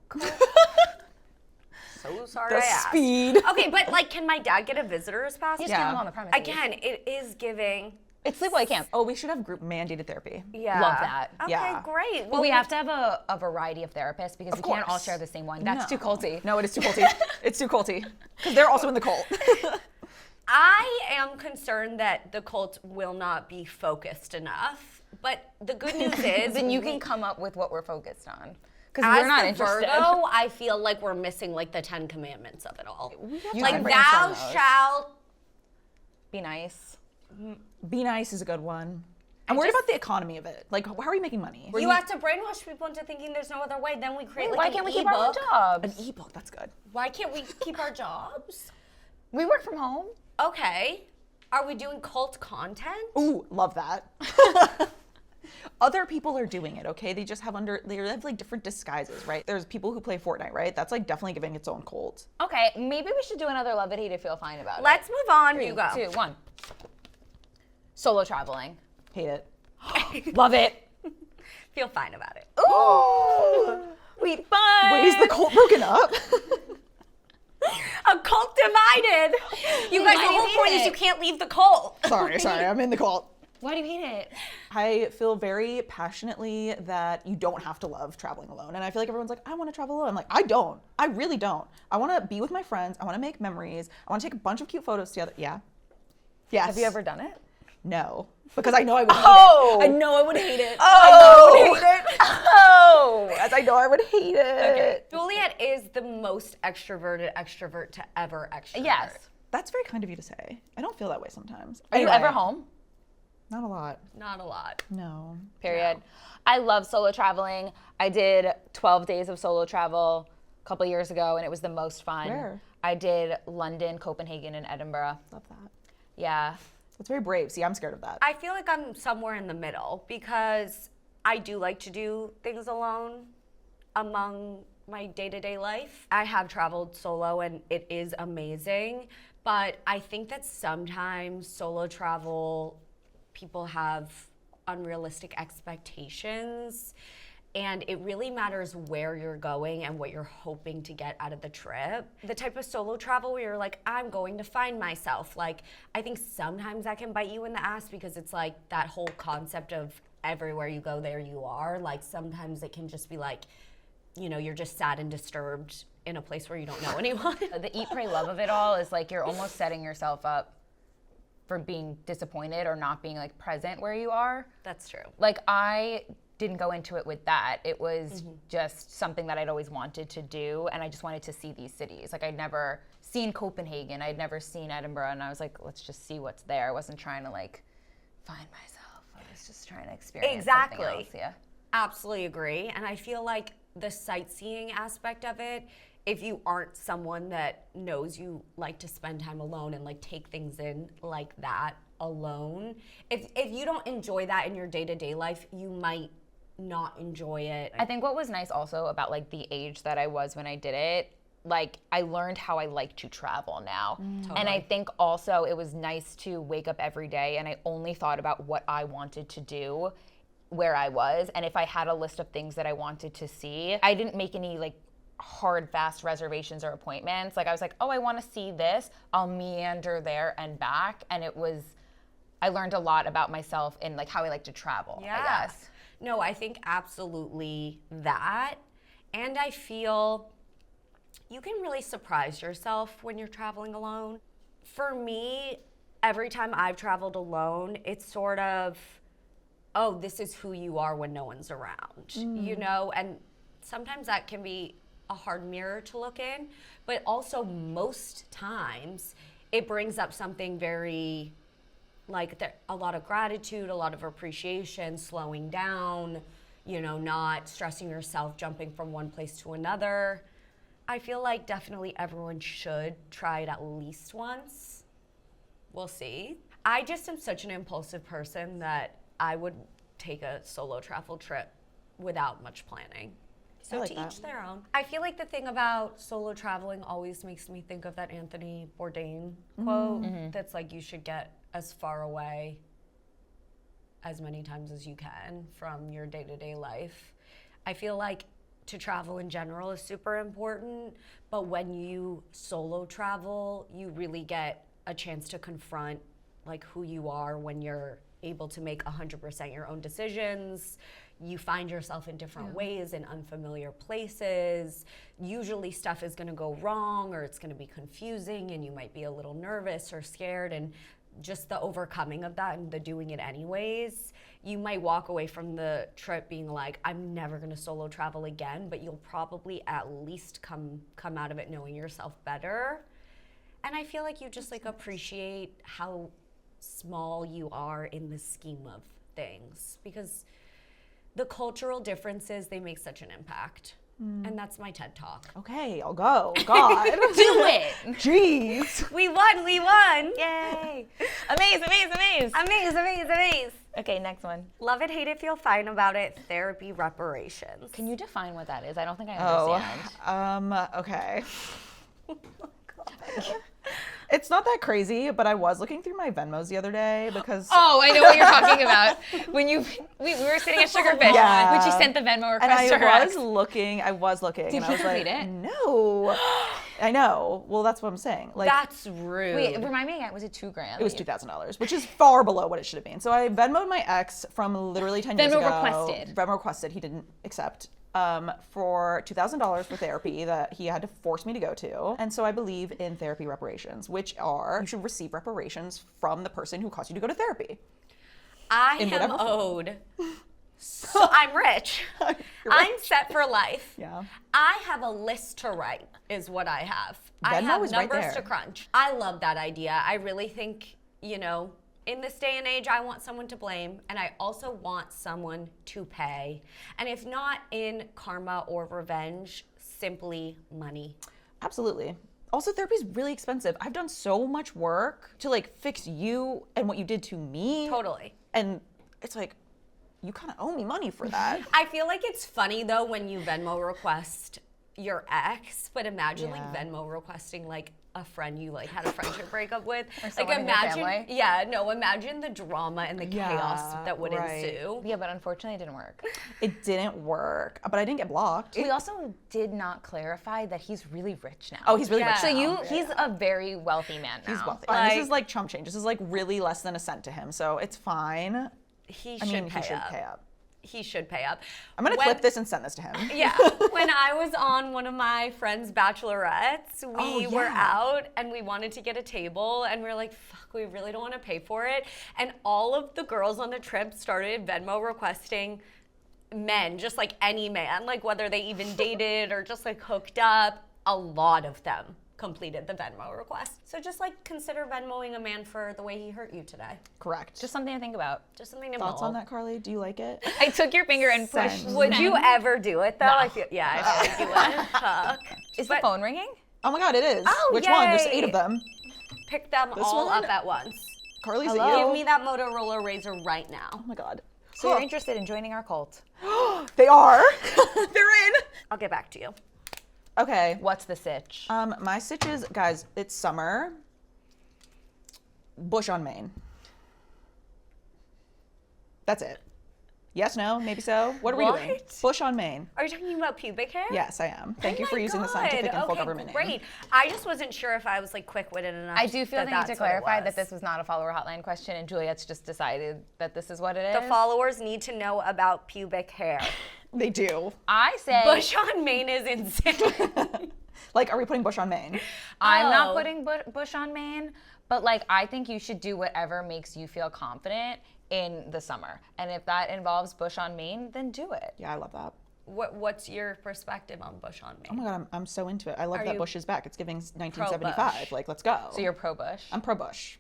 Speaker 1: So sorry
Speaker 3: The
Speaker 1: I asked.
Speaker 3: speed.
Speaker 1: Okay, but like, can my dad get a visitor's pass?
Speaker 2: You just
Speaker 3: Yeah.
Speaker 2: can't live on the premises.
Speaker 1: Again, it is giving.
Speaker 2: it's sleepaway camp.
Speaker 3: Oh, we should have group mandated therapy.
Speaker 1: Yeah.
Speaker 2: Love that.
Speaker 1: Okay,
Speaker 3: Yeah.
Speaker 1: great.
Speaker 2: But we have to have a variety of therapists because we can't all
Speaker 3: course.
Speaker 2: share the same one. That's too culty.
Speaker 3: No, it is too culty. It's too culty. Because they're also in the cult.
Speaker 1: I am concerned that the cult will not be focused enough. But the good news is,
Speaker 2: Then you can come up with what we're focused on. Because
Speaker 1: as
Speaker 2: we're not
Speaker 1: the
Speaker 2: interested.
Speaker 1: Virgo, I feel like we're missing like the 10 Commandments of it all.
Speaker 3: You
Speaker 1: Like,
Speaker 3: can
Speaker 1: thou
Speaker 2: brainstorm those.
Speaker 1: shalt.
Speaker 2: Be nice.
Speaker 3: Be nice is a good one. I'm worried about the economy of it. Like, how are we making money?
Speaker 1: You have to brainwash people into thinking there's no other way. Then we create like
Speaker 2: Why
Speaker 1: an
Speaker 2: can't we keep our own
Speaker 1: ebook.
Speaker 2: jobs?
Speaker 3: An ebook, that's good.
Speaker 1: Why can't we keep our jobs?
Speaker 2: We work from home.
Speaker 1: Okay. Are we doing cult content?
Speaker 3: Ooh, love that. Other people are doing it, okay? They just have they have like different disguises, right? There's people who play Fortnite, right? That's like definitely giving its own cult.
Speaker 2: Okay, maybe we should do another Love It Hate It Feel Fine about it.
Speaker 1: Let's move on.
Speaker 2: 3,
Speaker 1: You go.
Speaker 2: 2, 1. Solo traveling.
Speaker 3: Hate it.
Speaker 2: Love it.
Speaker 1: Feel fine about it.
Speaker 2: Ooh. Wait, fun.
Speaker 3: Wait, is the cult broken up?
Speaker 1: A cult divided. You guys,
Speaker 2: Why
Speaker 1: the
Speaker 2: do you
Speaker 1: whole
Speaker 2: hate
Speaker 1: point is
Speaker 2: it?
Speaker 1: you can't leave the cult.
Speaker 3: sorry, I'm in the cult.
Speaker 2: Why do you hate it?
Speaker 3: I feel very passionately that you don't have to love traveling alone. And I feel like everyone's like, I want to travel alone. I'm like, I don't. I really don't. I want to be with my friends. I want to make memories. I want to take a bunch of cute photos together. Yeah. Yes.
Speaker 2: Have you ever done it?
Speaker 3: No. Because I know I would hate
Speaker 2: Oh.
Speaker 3: it. I know I would hate it.
Speaker 2: Oh.
Speaker 3: I know I would hate it.
Speaker 2: Oh.
Speaker 3: As I know I would hate it.
Speaker 1: Juliet is the most extroverted extrovert to ever extrovert.
Speaker 2: Yes.
Speaker 3: That's very kind of you to say. I don't feel that way sometimes.
Speaker 2: Are you
Speaker 3: Anyway,
Speaker 2: ever home?
Speaker 3: Not a lot.
Speaker 1: Not a lot.
Speaker 3: No.
Speaker 2: Period. I love solo traveling. I did 12 days of solo travel a couple years ago, and it was the most fun.
Speaker 3: Where?
Speaker 2: I did London, Copenhagen, and Edinburgh.
Speaker 3: Love that.
Speaker 2: Yeah.
Speaker 3: That's very brave. See, I'm scared of that.
Speaker 1: I feel like I'm somewhere in the middle because I do like to do things alone among my day-to-day life. I have traveled solo and it is amazing, but I think that sometimes solo travel, people have unrealistic expectations, and it really matters where you're going and what you're hoping to get out of the trip. The type of solo travel where you're like, I'm going to find myself. Like, I think sometimes that can bite you in the ass because it's like that whole concept of everywhere you go, there you are. Like, sometimes it can just be like, you know, you're just sad and disturbed in a place where you don't know anyone.
Speaker 2: The eat, pray, love of it all is like you're almost setting yourself up for being disappointed or not being like present where you are.
Speaker 1: That's true.
Speaker 2: Like I didn't go into it with that. It was just something that I'd always wanted to do, and I just wanted to see these cities. Like I'd never seen Copenhagen, I'd never seen Edinburgh, and I was like, let's just see what's there. I wasn't trying to like find myself. I was just trying to experience something else. Yeah.
Speaker 1: Absolutely agree. And I feel like the sightseeing aspect of it, if you aren't someone that knows you like to spend time alone and like take things in like that alone, if you don't enjoy that in your day-to-day life, you might not enjoy it.
Speaker 2: I think what was nice also about like the age that I was when I did it, like I learned how I like to travel now.
Speaker 1: Totally.
Speaker 2: And I think also it was nice to wake up every day and I only thought about what I wanted to do where I was. And if I had a list of things that I wanted to see, I didn't make any like hard, fast reservations or appointments. Like I was like, oh, I want to see this. I'll meander there and back. And I learned a lot about myself in like how I like to travel, I guess.
Speaker 1: No, I think absolutely that. And I feel you can really surprise yourself when you're traveling alone. For me, every time I've traveled alone, it's sort of, oh, this is who you are when no one's around, you know? And sometimes that can be a hard mirror to look in, but also most times it brings up something very, like a lot of gratitude, a lot of appreciation, slowing down, you know, not stressing yourself, jumping from one place to another. I feel like definitely everyone should try it at least once. We'll see. I just am such an impulsive person that I would take a solo travel trip without much planning. So
Speaker 3: like
Speaker 1: to
Speaker 3: that.
Speaker 1: each their own. I feel like the thing about solo traveling always makes me think of that Anthony Bourdain quote that's like, you should get as far away as many times as you can from your day-to-day life. I feel like to travel in general is super important, but when you solo travel, you really get a chance to confront like who you are when you're able to make 100% your own decisions. You find yourself in different ways in unfamiliar places. Usually stuff is gonna go wrong or it's gonna be confusing and you might be a little nervous or scared, and just the overcoming of that and the doing it anyways, you might walk away from the trip being like, I'm never gonna solo travel again, but you'll probably at least come out of it knowing yourself better. And I feel like you just like appreciate how small you are in the scheme of things, because the cultural differences, they make such an impact. And that's my TED Talk.
Speaker 3: Okay, I'll go. God.
Speaker 2: Do it!
Speaker 3: Jeez.
Speaker 1: We won!
Speaker 2: Yay! Amaze!
Speaker 1: Amaze.
Speaker 2: Okay, next one.
Speaker 1: Love it, hate it, feel fine about it, therapy reparations.
Speaker 2: Can you define what that is? I don't think I understand.
Speaker 3: Okay. It's not that crazy, but I was looking through my Venmos the other day because
Speaker 2: Oh, I know what you're talking about. When we were sitting at Sugarfish,
Speaker 3: Yeah.
Speaker 2: when she sent the Venmo request
Speaker 3: and
Speaker 2: to her
Speaker 3: I
Speaker 2: ex.
Speaker 3: was looking,
Speaker 2: Did
Speaker 3: and I
Speaker 2: he
Speaker 3: was like,
Speaker 2: complete it?
Speaker 3: no. I know. Well, that's what I'm saying. Like,
Speaker 1: That's rude.
Speaker 2: Wait, remind me again, was it $2,000?
Speaker 3: it was $2,000, which is far below what it should have been. So I Venmo'd my ex from literally 10 years
Speaker 2: Venmo
Speaker 3: ago.
Speaker 2: requested.
Speaker 3: Venmo requested. He didn't accept. For $2,000 for therapy that he had to force me to go to. And so I believe in therapy reparations, which are, you should receive reparations from the person who caused you to go to therapy.
Speaker 1: I
Speaker 3: in
Speaker 1: am
Speaker 3: whatever form.
Speaker 1: owed. So I'm rich. I'm set for life.
Speaker 3: Yeah.
Speaker 1: I have a list to write, is what I have. I
Speaker 3: Venmo
Speaker 1: have
Speaker 3: is right
Speaker 1: numbers
Speaker 3: there.
Speaker 1: to crunch. I love that idea. I really think, you know, in this day and age, I want someone to blame, and I also want someone to pay. And if not in karma or revenge, simply money.
Speaker 3: Absolutely. Also, therapy's really expensive. I've done so much work to like fix you and what you did to me.
Speaker 1: Totally.
Speaker 3: And it's like, you kind of owe me money for that.
Speaker 1: I feel like it's funny though when you Venmo request your ex, but imagine like
Speaker 3: Yeah.
Speaker 1: Venmo requesting like a friend you like had a friendship breakup with.
Speaker 2: Or
Speaker 1: Like
Speaker 2: someone in your
Speaker 1: imagine,
Speaker 2: family.
Speaker 1: yeah, no, imagine the drama and the chaos
Speaker 3: Yeah,
Speaker 1: that would
Speaker 3: right.
Speaker 1: ensue.
Speaker 2: Yeah, but unfortunately it didn't work.
Speaker 3: It didn't work, but I didn't get blocked.
Speaker 2: We also did not clarify that he's really rich now.
Speaker 3: Oh, he's really rich
Speaker 1: Yeah.
Speaker 2: So
Speaker 3: now.
Speaker 2: he's a very wealthy man now.
Speaker 3: He's wealthy.
Speaker 1: Like-
Speaker 3: this is like chump change. This is like really less than a cent to him, so it's fine.
Speaker 1: He
Speaker 3: I
Speaker 1: should
Speaker 3: mean,
Speaker 1: pay
Speaker 3: he should
Speaker 1: up.
Speaker 3: pay up.
Speaker 1: He should pay up.
Speaker 3: I'm gonna
Speaker 1: When-
Speaker 3: clip this and send this to him.
Speaker 1: Yeah, when I was on one of my friend's bachelorettes, we were
Speaker 3: yeah.
Speaker 1: out and we wanted to get a table and we were like, fuck, we really don't want to pay for it. And all of the girls on the trip started Venmo requesting men, just like any man, like whether they even dated or just like hooked up. A lot of them completed the Venmo request. So just like consider Venmoing a man for the way he hurt you today.
Speaker 3: Correct.
Speaker 2: Just something to think about.
Speaker 1: Just something to
Speaker 3: Thoughts
Speaker 1: mull.
Speaker 3: on that, Carly? Do you like it?
Speaker 2: I took your finger and pushed.
Speaker 3: Send.
Speaker 1: Would you ever do it though?
Speaker 2: No.
Speaker 1: I feel I feel like you would. Fuck.
Speaker 2: Is the phone ringing?
Speaker 3: Oh my God, it is.
Speaker 1: Oh,
Speaker 3: Which one? There's
Speaker 1: yay.
Speaker 3: 8 of them.
Speaker 1: Pick them
Speaker 3: This
Speaker 1: all
Speaker 3: one?
Speaker 1: up at once.
Speaker 3: Carly's
Speaker 2: Hello?
Speaker 1: Give me that Motorola Razr right now.
Speaker 3: Oh my God.
Speaker 2: So you're interested in joining our cult?
Speaker 3: They are. They're in.
Speaker 1: I'll get back to you.
Speaker 3: Okay.
Speaker 2: What's the sitch?
Speaker 3: My sitch is, guys, it's summer. Bush on Maine. That's it. Yes, no, maybe so. What are we doing?
Speaker 1: What?
Speaker 3: Bush on Maine.
Speaker 1: Are you talking about pubic hair?
Speaker 3: Yes, I am. Thank
Speaker 1: Oh
Speaker 3: you for
Speaker 1: my
Speaker 3: using the
Speaker 1: God.
Speaker 3: scientific and full
Speaker 1: Okay,
Speaker 3: government name.
Speaker 1: Great. I just wasn't sure if I was like quick-witted enough.
Speaker 2: I do feel
Speaker 1: that
Speaker 2: the need to
Speaker 1: that's what it
Speaker 2: clarify that
Speaker 1: was.
Speaker 2: this was not a follower hotline question, and Juliet's just decided that this is what it is.
Speaker 1: The followers need to know about pubic hair.
Speaker 3: They do.
Speaker 2: I say
Speaker 1: Bush on Maine is insane.
Speaker 3: Like, are we putting Bush on Maine?
Speaker 2: I'm not
Speaker 1: Oh.
Speaker 2: putting Bush on Maine, but like I think you should do whatever makes you feel confident in the summer. And if that involves Bush on Maine, then do it.
Speaker 3: Yeah, I love that.
Speaker 1: What's your perspective on Bush on Maine?
Speaker 3: Oh my God, I'm so into it. I love
Speaker 1: Are
Speaker 3: that
Speaker 1: you
Speaker 3: Bush is back. It's giving
Speaker 1: pro-Bush?
Speaker 3: 1975. Like, let's go.
Speaker 2: So you're pro Bush.
Speaker 3: I'm pro Bush.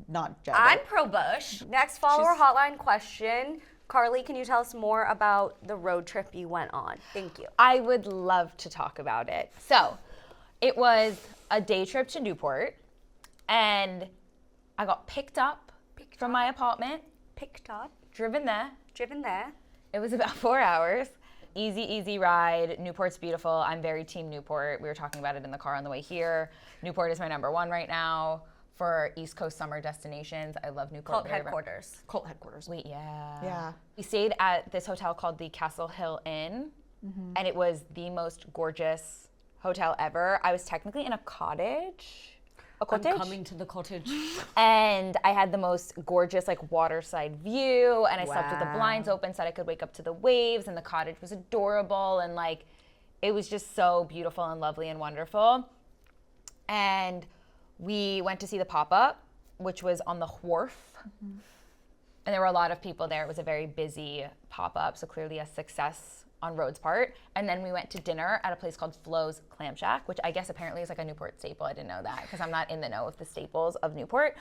Speaker 3: Not Jagger.
Speaker 1: I'm pro Bush. Next follower hotline question. Carly, can you tell us more about the road trip you went on? Thank you.
Speaker 2: I would love to talk about it. So, it was a day trip to Newport, and I got picked up from my apartment,
Speaker 1: Picked up,
Speaker 2: driven there.
Speaker 1: driven there.
Speaker 2: It was about 4 hours. Easy ride. Newport's beautiful. I'm very team Newport. We were talking about it in the car on the way here. Newport is my number one right now for East Coast summer destinations. I love Newport.
Speaker 1: Cult
Speaker 2: very,
Speaker 1: headquarters.
Speaker 3: Cult headquarters.
Speaker 2: Yeah.
Speaker 3: Yeah.
Speaker 2: We stayed at this hotel called the Castle Hill Inn, and it was the most gorgeous hotel ever. I was technically in a cottage. A cottage?
Speaker 1: I'm coming to the cottage.
Speaker 2: And I had the most gorgeous like waterside view, and I slept with the
Speaker 1: Wow.
Speaker 2: blinds open so that I could wake up to the waves, and the cottage was adorable, and like it was just so beautiful and lovely and wonderful. And we went to see the pop-up, which was on the wharf. And there were a lot of people there. It was a very busy pop-up, so clearly a success on Rhodes' part. And then we went to dinner at a place called Flo's Clam Shack, which I guess apparently is like a Newport staple. I didn't know that because I'm not in the know of the staples of Newport.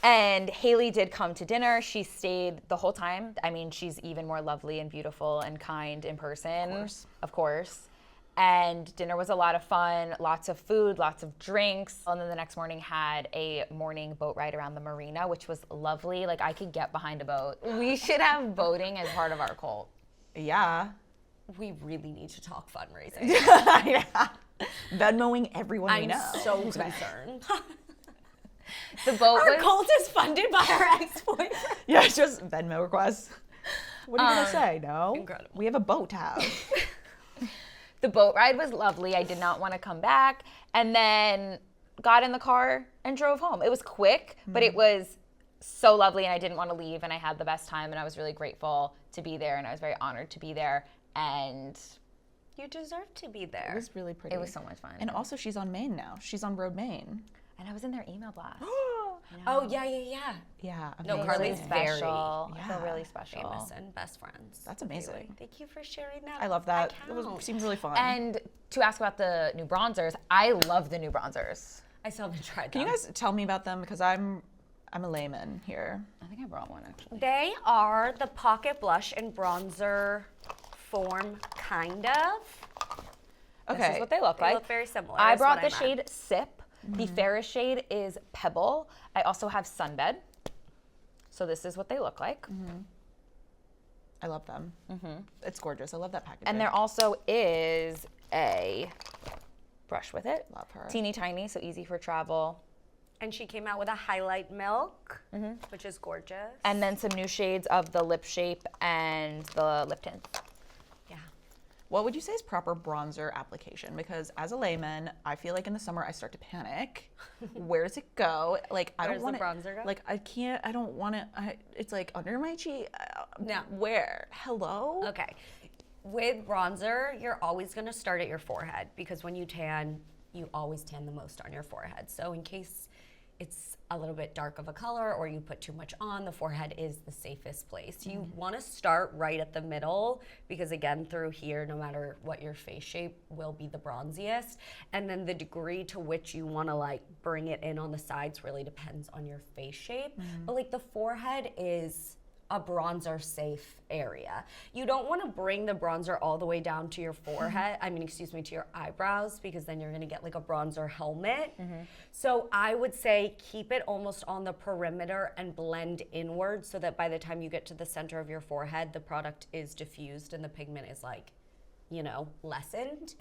Speaker 2: And Haley did come to dinner. She stayed the whole time. I mean, she's even more lovely and beautiful and kind in person. Of course. And dinner was a lot of fun, lots of food, lots of drinks. And then the next morning had a morning boat ride around the marina, which was lovely. Like I could get behind a boat. We should have boating as part of our cult.
Speaker 3: Yeah.
Speaker 1: We really need to talk fundraising.
Speaker 3: Yeah. Venmoing everyone we
Speaker 1: I'm
Speaker 3: know.
Speaker 1: so concerned.
Speaker 2: The boat
Speaker 1: Our
Speaker 2: was
Speaker 1: cult is funded by our ex-boyfriend.
Speaker 3: Yeah, it's just Venmo requests. What are you gonna say? No?
Speaker 1: incredible.
Speaker 3: We have a boat to have.
Speaker 2: the boat ride was lovely. I did not want to come back. And then got in the car and drove home. It was quick, but it was so lovely and I didn't want to leave and I had the best time and I was really grateful to be there and I was very honored to be there. And
Speaker 1: You deserve to be
Speaker 3: It
Speaker 1: there.
Speaker 3: was really pretty.
Speaker 2: it was so much fun.
Speaker 3: And also she's on Maine now. She's on Road Maine.
Speaker 2: And I was in their email blast.
Speaker 1: Oh, yeah.
Speaker 3: Yeah.
Speaker 1: No,
Speaker 3: amazing.
Speaker 1: Carly's very
Speaker 2: special. I feel
Speaker 3: Yeah,
Speaker 2: really special.
Speaker 1: Famous and best friends.
Speaker 3: That's amazing.
Speaker 1: Thank you for sharing that.
Speaker 3: I love that. It
Speaker 1: count.
Speaker 3: seems really fun.
Speaker 2: And to ask about the new bronzers, I love the new bronzers.
Speaker 1: I still haven't tried
Speaker 3: Can
Speaker 1: them.
Speaker 3: you guys tell me about them? Because I'm a layman here.
Speaker 2: I think I brought one actually.
Speaker 1: They are the pocket blush and bronzer form, kind of.
Speaker 2: This
Speaker 3: Okay.
Speaker 2: is what they look
Speaker 1: They
Speaker 2: like.
Speaker 1: look very similar,
Speaker 2: I
Speaker 1: is
Speaker 2: brought
Speaker 1: what
Speaker 2: the
Speaker 1: I
Speaker 2: shade
Speaker 1: meant.
Speaker 2: Sip. The fairest shade is Pebble. I also have Sunbed. So this is what they look like.
Speaker 3: I love them. It's gorgeous. I love that packaging.
Speaker 2: And there also is a brush with it.
Speaker 3: Love her.
Speaker 2: Teeny tiny, so easy for travel.
Speaker 1: And she came out with a highlight milk, which is gorgeous.
Speaker 2: And then some new shades of the lip shape and the lip tint.
Speaker 1: yeah.
Speaker 3: What would you say is proper bronzer application? Because as a layman, I feel like in the summer I start to panic. Where does it go? Like I
Speaker 1: Where
Speaker 3: don't
Speaker 1: does the
Speaker 3: want it.
Speaker 1: bronzer go?
Speaker 3: Like I can't. I don't want it. It's like under my cheek.
Speaker 1: No.
Speaker 3: Where? Hello.
Speaker 1: Okay. With bronzer, you're always going to start at your forehead because when you tan, you always tan the most on your forehead. So in case it's a little bit dark of a color or you put too much on, the forehead is the safest place. You want to start right at the middle because again, through here, no matter what your face shape will be the bronziest. And then the degree to which you want to like bring it in on the sides really depends on your face shape. But like the forehead is a bronzer safe area. You don't want to bring the bronzer all the way down to your forehead, to your eyebrows, because then you're going to get like a bronzer helmet. So I would say keep it almost on the perimeter and blend inward so that by the time you get to the center of your forehead, the product is diffused and the pigment is like, lessened.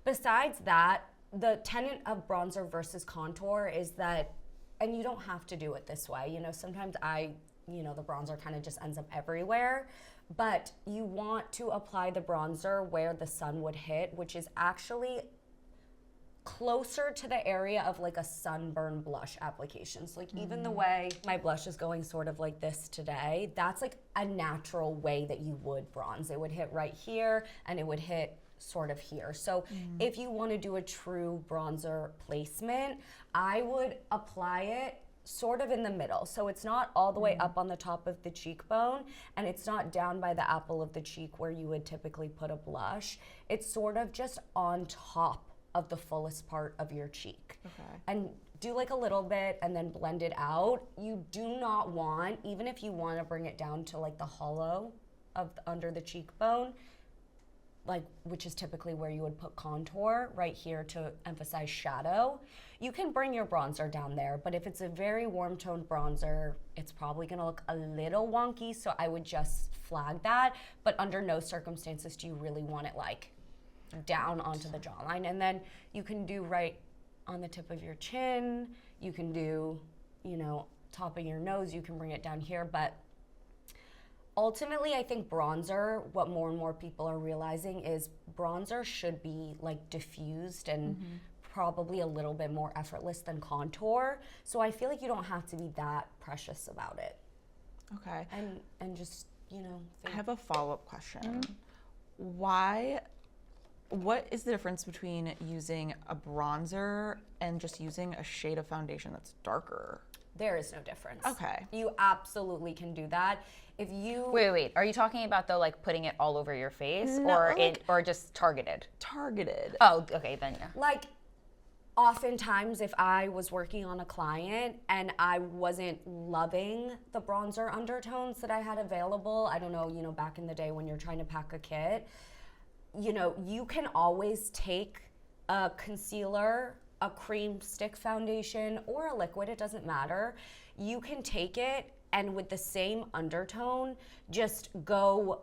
Speaker 1: Besides that, the tenet of bronzer versus contour is that, and you don't have to do it this way, sometimes the bronzer kind of just ends up everywhere, but you want to apply the bronzer where the sun would hit, which is actually closer to the area of like a sunburn blush application. So like even the way my blush is going sort of like this today, that's like a natural way that you would bronze. It would hit right here and it would hit sort of here. So if you want to do a true bronzer placement, I would apply it sort of in the middle. So it's not all the way up on the top of the cheekbone and it's not down by the apple of the cheek where you would typically put a blush. It's sort of just on top of the fullest part of your cheek.
Speaker 3: Okay.
Speaker 1: And do like a little bit and then blend it out. You do not want, even if you want to bring it down to like the hollow of under the cheekbone, which is typically where you would put contour right here to emphasize shadow. You can bring your bronzer down there, but if it's a very warm toned bronzer, it's probably gonna look a little wonky, so I would just flag that, but under no circumstances do you really want it like down onto the jawline. And then you can do right on the tip of your chin, you can do, top of your nose, you can bring it down here, but ultimately, I think bronzer, what more and more people are realizing is bronzer should be like diffused and probably a little bit more effortless than contour. So I feel like you don't have to be that precious about it.
Speaker 3: Okay.
Speaker 1: And just,
Speaker 3: I have a follow-up question. What is the difference between using a bronzer and just using a shade of foundation that's darker?
Speaker 1: There is no difference.
Speaker 3: Okay.
Speaker 1: You absolutely can do that. If you
Speaker 2: Wait. Are you talking about though, like putting it all over your face,
Speaker 3: No,
Speaker 2: or just targeted?
Speaker 3: Targeted.
Speaker 2: Oh, okay, then yeah.
Speaker 1: like oftentimes if I was working on a client and I wasn't loving the bronzer undertones that I had available, I don't know, back in the day when you're trying to pack a kit, you can always take a concealer, a cream stick foundation, or a liquid, it doesn't matter. You can take it and with the same undertone, just go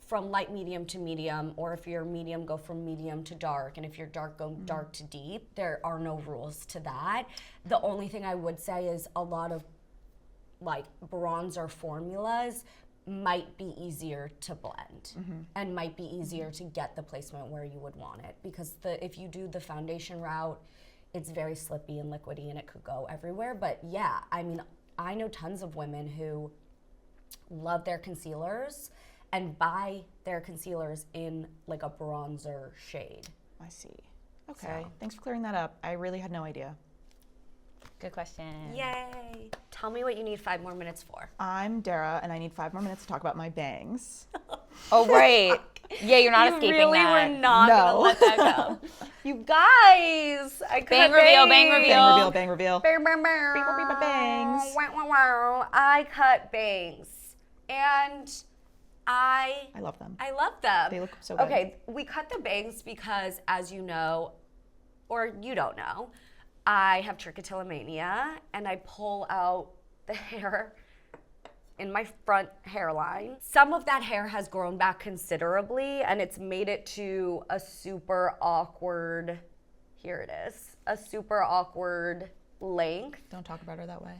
Speaker 1: from light medium to medium, or if you're medium, go from medium to dark, and if you're dark, go dark to deep. There are no rules to that. The only thing I would say is a lot of like bronzer formulas might be easier to blend and might be easier to get the placement where you would want it, because if you do the foundation route, it's very slippy and liquidy and it could go everywhere. But yeah, I know tons of women who love their concealers and buy their concealers in like a bronzer shade.
Speaker 3: I see. Okay.
Speaker 1: So.
Speaker 3: Thanks for clearing that up. I really had no idea.
Speaker 2: Good question.
Speaker 1: Yay. Tell me what you need 5 more minutes for.
Speaker 3: I'm Dara, and I need 5 more minutes to talk about my bangs.
Speaker 2: Oh, right. Yeah, you're not
Speaker 1: You
Speaker 2: escaping
Speaker 1: really
Speaker 2: that.
Speaker 1: were not
Speaker 3: No.
Speaker 1: gonna let that go. You guys, I
Speaker 2: Bang
Speaker 1: cut
Speaker 2: reveal,
Speaker 1: bangs.
Speaker 2: bang reveal.
Speaker 3: Bang reveal, bang reveal.
Speaker 1: Bang, bang, bang.
Speaker 3: Beep, beep, beep, bangs.
Speaker 1: Wow, wow, wow. I cut bangs. And
Speaker 3: I love them.
Speaker 1: I love them.
Speaker 3: They look so good.
Speaker 1: Okay, we cut the bangs because, as you know, or you don't know, I have trichotillomania, and I pull out the hair in my front hairline. Some of that hair has grown back considerably, and it's made it to a super awkward, here it is, a super awkward length.
Speaker 3: Don't talk about her that way.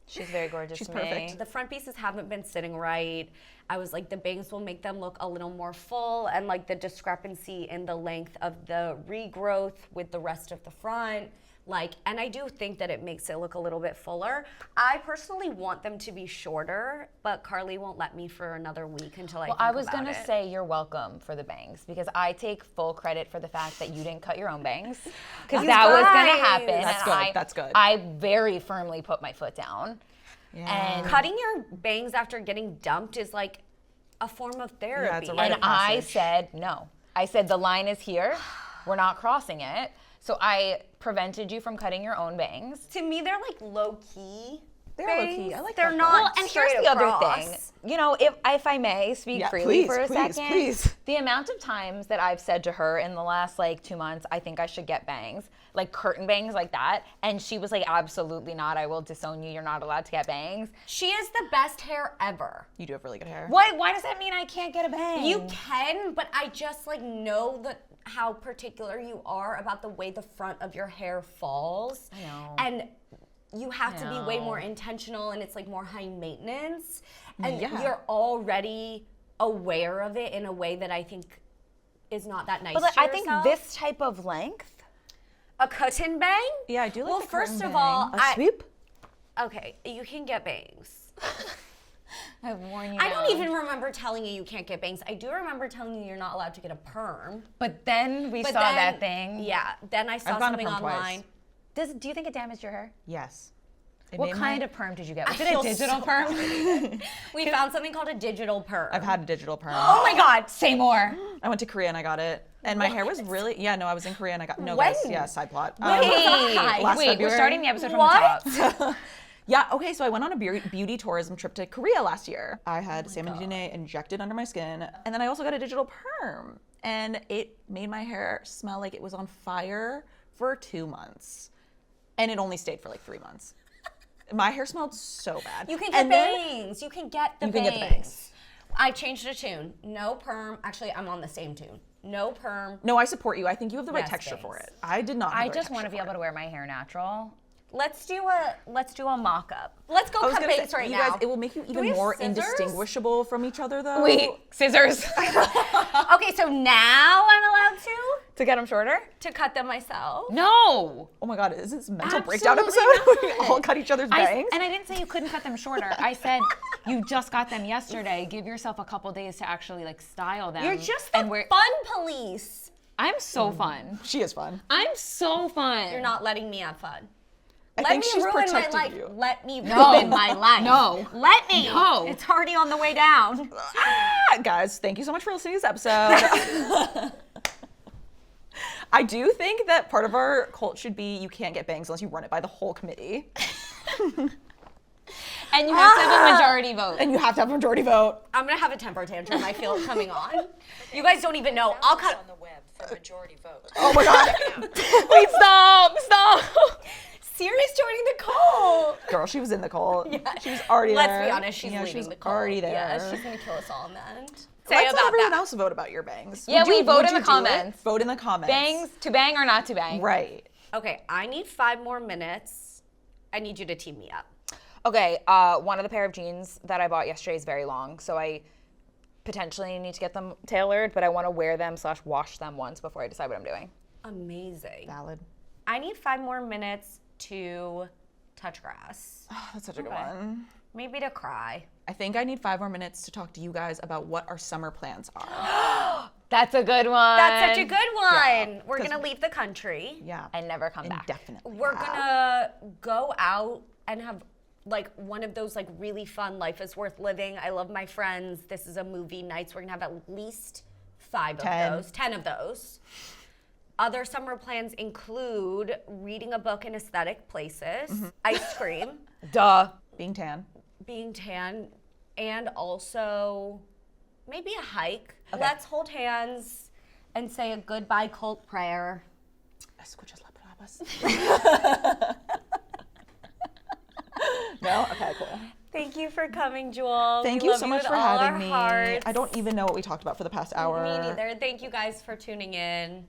Speaker 2: She's very gorgeous.
Speaker 3: She's
Speaker 2: to
Speaker 3: perfect.
Speaker 2: Me.
Speaker 1: The front pieces haven't been sitting right. I was like, the bangs will make them look a little more full, and like the discrepancy in the length of the regrowth with the rest of the front. Like, and I do think that it makes it look a little bit fuller. I personally want them to be shorter, but Carly won't let me for another week until I think
Speaker 2: I was
Speaker 1: about
Speaker 2: gonna
Speaker 1: it.
Speaker 2: say you're welcome for the bangs because I take full credit for the fact that you didn't cut your own bangs because
Speaker 1: You
Speaker 2: that was gonna
Speaker 1: guys.
Speaker 2: happen.
Speaker 3: That's
Speaker 2: and
Speaker 3: good, that's good.
Speaker 2: I very firmly put my foot down.
Speaker 3: Yeah.
Speaker 2: And
Speaker 1: Cutting your bangs after getting dumped is like a form of therapy.
Speaker 3: it's a rite
Speaker 2: And
Speaker 3: of
Speaker 2: I
Speaker 3: passage.
Speaker 2: said no. I said the line is here. We're not crossing it. So I prevented you from cutting your own bangs.
Speaker 1: To me, they're like low key.
Speaker 3: They're low-key. I like
Speaker 1: They're
Speaker 3: that,
Speaker 1: not.
Speaker 3: though.
Speaker 2: Well, and here's
Speaker 1: straight
Speaker 2: the other
Speaker 1: across.
Speaker 2: thing. You know, if I may speak
Speaker 3: Yeah,
Speaker 2: freely
Speaker 3: please,
Speaker 2: for a
Speaker 3: please,
Speaker 2: second,
Speaker 3: please.
Speaker 2: the amount of times that I've said to her in the last like 2 months, I think I should get bangs, like curtain bangs like that, and she was like, absolutely not. I will disown you. You're not allowed to get bangs.
Speaker 1: She has the best hair ever.
Speaker 3: You do have really good hair.
Speaker 2: Why does that mean I can't get a bang?
Speaker 1: You can, but I just like know that how particular you are about the way the front of your hair falls.
Speaker 2: I know.
Speaker 1: And you have to be way
Speaker 2: know.
Speaker 1: more intentional, and it's like more high maintenance. And
Speaker 3: Yeah.
Speaker 1: you're already aware of it in a way that I think is not that nice
Speaker 2: But like,
Speaker 1: to
Speaker 2: I think
Speaker 1: yourself.
Speaker 2: this type of length.
Speaker 1: A cotton bang?
Speaker 3: Yeah, I do like
Speaker 1: Well,
Speaker 3: the curtain
Speaker 1: first of
Speaker 3: bang.
Speaker 1: all,
Speaker 3: A sweep?
Speaker 1: Okay, you can get bangs.
Speaker 2: I've worn you
Speaker 1: I don't
Speaker 2: down.
Speaker 1: even remember telling you can't get bangs. I do remember telling you you're not allowed to get a perm.
Speaker 2: But then we
Speaker 1: But
Speaker 2: saw
Speaker 1: then-
Speaker 2: that thing.
Speaker 1: Yeah, then I saw
Speaker 3: I've gone to
Speaker 1: something
Speaker 3: perm twice.
Speaker 1: online.
Speaker 2: Do you think it damaged your hair?
Speaker 3: Yes. It
Speaker 2: What
Speaker 3: made
Speaker 2: kind
Speaker 3: my-
Speaker 2: of perm did you get? Was
Speaker 1: I
Speaker 2: it a
Speaker 1: feel
Speaker 2: digital
Speaker 1: so-
Speaker 2: perm?
Speaker 1: We found something called a digital perm.
Speaker 3: I've had a digital perm.
Speaker 2: Oh my God, say more.
Speaker 3: I went to Korea and I got it. And my hair was really, I was in Korea and I got, no
Speaker 1: When?
Speaker 3: guys, yeah, side plot.
Speaker 1: Why?
Speaker 3: last
Speaker 2: Wait, we're
Speaker 3: February.
Speaker 2: starting the episode from
Speaker 1: What?
Speaker 2: the top.
Speaker 3: Yeah, okay, so I went on a beauty tourism trip to Korea last year. I had salmon DNA injected under my skin, and then I also got a digital perm. And it made my hair smell like it was on fire for 2 months. And it only stayed for like 3 months. My hair smelled so bad.
Speaker 1: You can get
Speaker 3: And then-
Speaker 1: bangs. You can get the
Speaker 3: You
Speaker 1: bangs.
Speaker 3: can get the bangs.
Speaker 1: I changed the tune. No perm. Actually, I'm on the same tune. No perm.
Speaker 3: No, I support you. I think you have the right
Speaker 1: Yes,
Speaker 3: texture for
Speaker 1: bangs.
Speaker 3: it. I did not have
Speaker 2: I
Speaker 3: the right
Speaker 2: just want to
Speaker 3: texture
Speaker 2: be
Speaker 3: for
Speaker 2: able to wear my hair natural.
Speaker 1: Let's do a mock-up. Let's go
Speaker 3: I was
Speaker 1: cut
Speaker 3: gonna
Speaker 1: bangs
Speaker 3: say,
Speaker 1: right
Speaker 3: you
Speaker 1: now.
Speaker 3: guys, it will make you
Speaker 1: we
Speaker 3: even
Speaker 1: have
Speaker 3: more
Speaker 1: scissors?
Speaker 3: indistinguishable from each other, though.
Speaker 2: Wait, scissors.
Speaker 1: Okay, so now I'm allowed
Speaker 2: To get them shorter?
Speaker 1: to cut them myself.
Speaker 2: No.
Speaker 3: Oh my God, is this a mental breakdown episode?
Speaker 1: Absolutely
Speaker 3: We all cut each other's bangs?
Speaker 2: And I didn't say you couldn't cut them shorter. I said you just got them yesterday. Give yourself a couple days to actually like style them.
Speaker 1: You're just the
Speaker 2: and wear.
Speaker 1: fun police.
Speaker 2: I'm so fun.
Speaker 3: She is fun.
Speaker 2: I'm so fun.
Speaker 1: You're not letting me have fun.
Speaker 3: I
Speaker 1: Let
Speaker 3: think
Speaker 1: me
Speaker 3: she's
Speaker 1: ruin my
Speaker 3: protecting
Speaker 1: life.
Speaker 3: you.
Speaker 1: Let me
Speaker 2: No.
Speaker 1: ruin my life.
Speaker 2: No.
Speaker 1: Let me.
Speaker 2: No.
Speaker 1: It's already on the way down.
Speaker 3: Guys, thank you so much for listening to this episode. I do think that part of our cult should be you can't get bangs unless you run it by the whole committee.
Speaker 2: And you have to have a majority vote.
Speaker 3: And you have to have a majority vote.
Speaker 1: I'm gonna have a temper tantrum. I feel it coming on. You guys don't even know. I'll cut.
Speaker 4: on the web for majority vote.
Speaker 3: Oh my God.
Speaker 2: Wait, stop.
Speaker 1: Siri's joining the cult.
Speaker 3: Girl, she was in the cult.
Speaker 1: Yeah.
Speaker 3: She was already there.
Speaker 1: Let's be honest. She's
Speaker 3: Yeah,
Speaker 1: leading
Speaker 3: she was
Speaker 1: the cult.
Speaker 3: already there.
Speaker 1: Yeah, she's gonna kill us all in the end. Say
Speaker 3: Let's let
Speaker 1: about
Speaker 3: everyone
Speaker 1: that.
Speaker 3: else vote about your bangs.
Speaker 2: Yeah,
Speaker 3: Would
Speaker 2: we
Speaker 3: you-
Speaker 2: vote
Speaker 3: would
Speaker 2: in
Speaker 3: you
Speaker 2: the
Speaker 3: do it?
Speaker 2: comments.
Speaker 3: Vote in the comments.
Speaker 2: Bangs to bang or not to bang?
Speaker 3: Right.
Speaker 1: Okay, I need 5 more minutes. I need you to team me up.
Speaker 2: Okay, one of the pair of jeans that I bought yesterday is very long, so I potentially need to get them tailored, but I want to wear them / wash them once before I decide what I'm doing.
Speaker 1: Amazing.
Speaker 3: Valid.
Speaker 1: I need 5 more minutes to touch grass.
Speaker 3: Oh, that's such a good
Speaker 1: Okay.
Speaker 3: one.
Speaker 1: Maybe to cry.
Speaker 3: I think I need 5 more minutes to talk to you guys about what our summer plans are.
Speaker 2: That's a good one.
Speaker 1: That's such a good one.
Speaker 3: Yeah,
Speaker 1: We're
Speaker 3: 'cause-
Speaker 1: gonna leave the country.
Speaker 3: Yeah.
Speaker 2: And never come back.
Speaker 3: Indefinitely.
Speaker 1: We're gonna go out and have like one of those like really fun Life is Worth Living. I love my friends. This is a movie nights. We're gonna have at least 5
Speaker 3: 10.
Speaker 1: of those, 10 of those. Other summer plans include reading a book in aesthetic places, ice cream,
Speaker 2: Duh.
Speaker 3: Being tan.
Speaker 1: being tan, and also maybe a hike.
Speaker 3: Okay.
Speaker 1: Let's hold hands and say a goodbye cult prayer.
Speaker 3: Escuchas las palabras. No? Okay, cool.
Speaker 1: Thank you for coming, Jewel.
Speaker 3: Thank
Speaker 1: We
Speaker 3: you
Speaker 1: love
Speaker 3: so much
Speaker 1: with
Speaker 3: for
Speaker 1: all
Speaker 3: having
Speaker 1: our
Speaker 3: me.
Speaker 1: hearts.
Speaker 3: I don't even know what we talked about for the past hour.
Speaker 1: Me neither. Thank you guys for tuning in.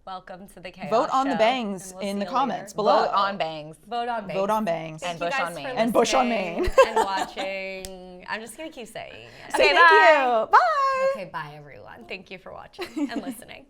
Speaker 1: Welcome to the Chaos
Speaker 3: Vote on the
Speaker 1: Show,
Speaker 3: bangs
Speaker 1: and we'll
Speaker 3: in
Speaker 1: see
Speaker 3: the
Speaker 1: you
Speaker 3: comments
Speaker 1: later.
Speaker 3: below.
Speaker 2: Vote on bangs.
Speaker 1: Vote on bangs.
Speaker 3: Vote on bangs.
Speaker 1: Thank
Speaker 2: And
Speaker 1: you
Speaker 2: Bush
Speaker 1: guys
Speaker 2: on
Speaker 1: for
Speaker 2: Maine.
Speaker 3: And Bush on
Speaker 1: listening
Speaker 3: Maine.
Speaker 1: and watching. I'm just gonna keep saying it.
Speaker 3: Okay,
Speaker 2: Say
Speaker 3: thank
Speaker 2: bye.
Speaker 3: you. Bye.
Speaker 1: Okay, bye everyone. Thank you for watching and listening.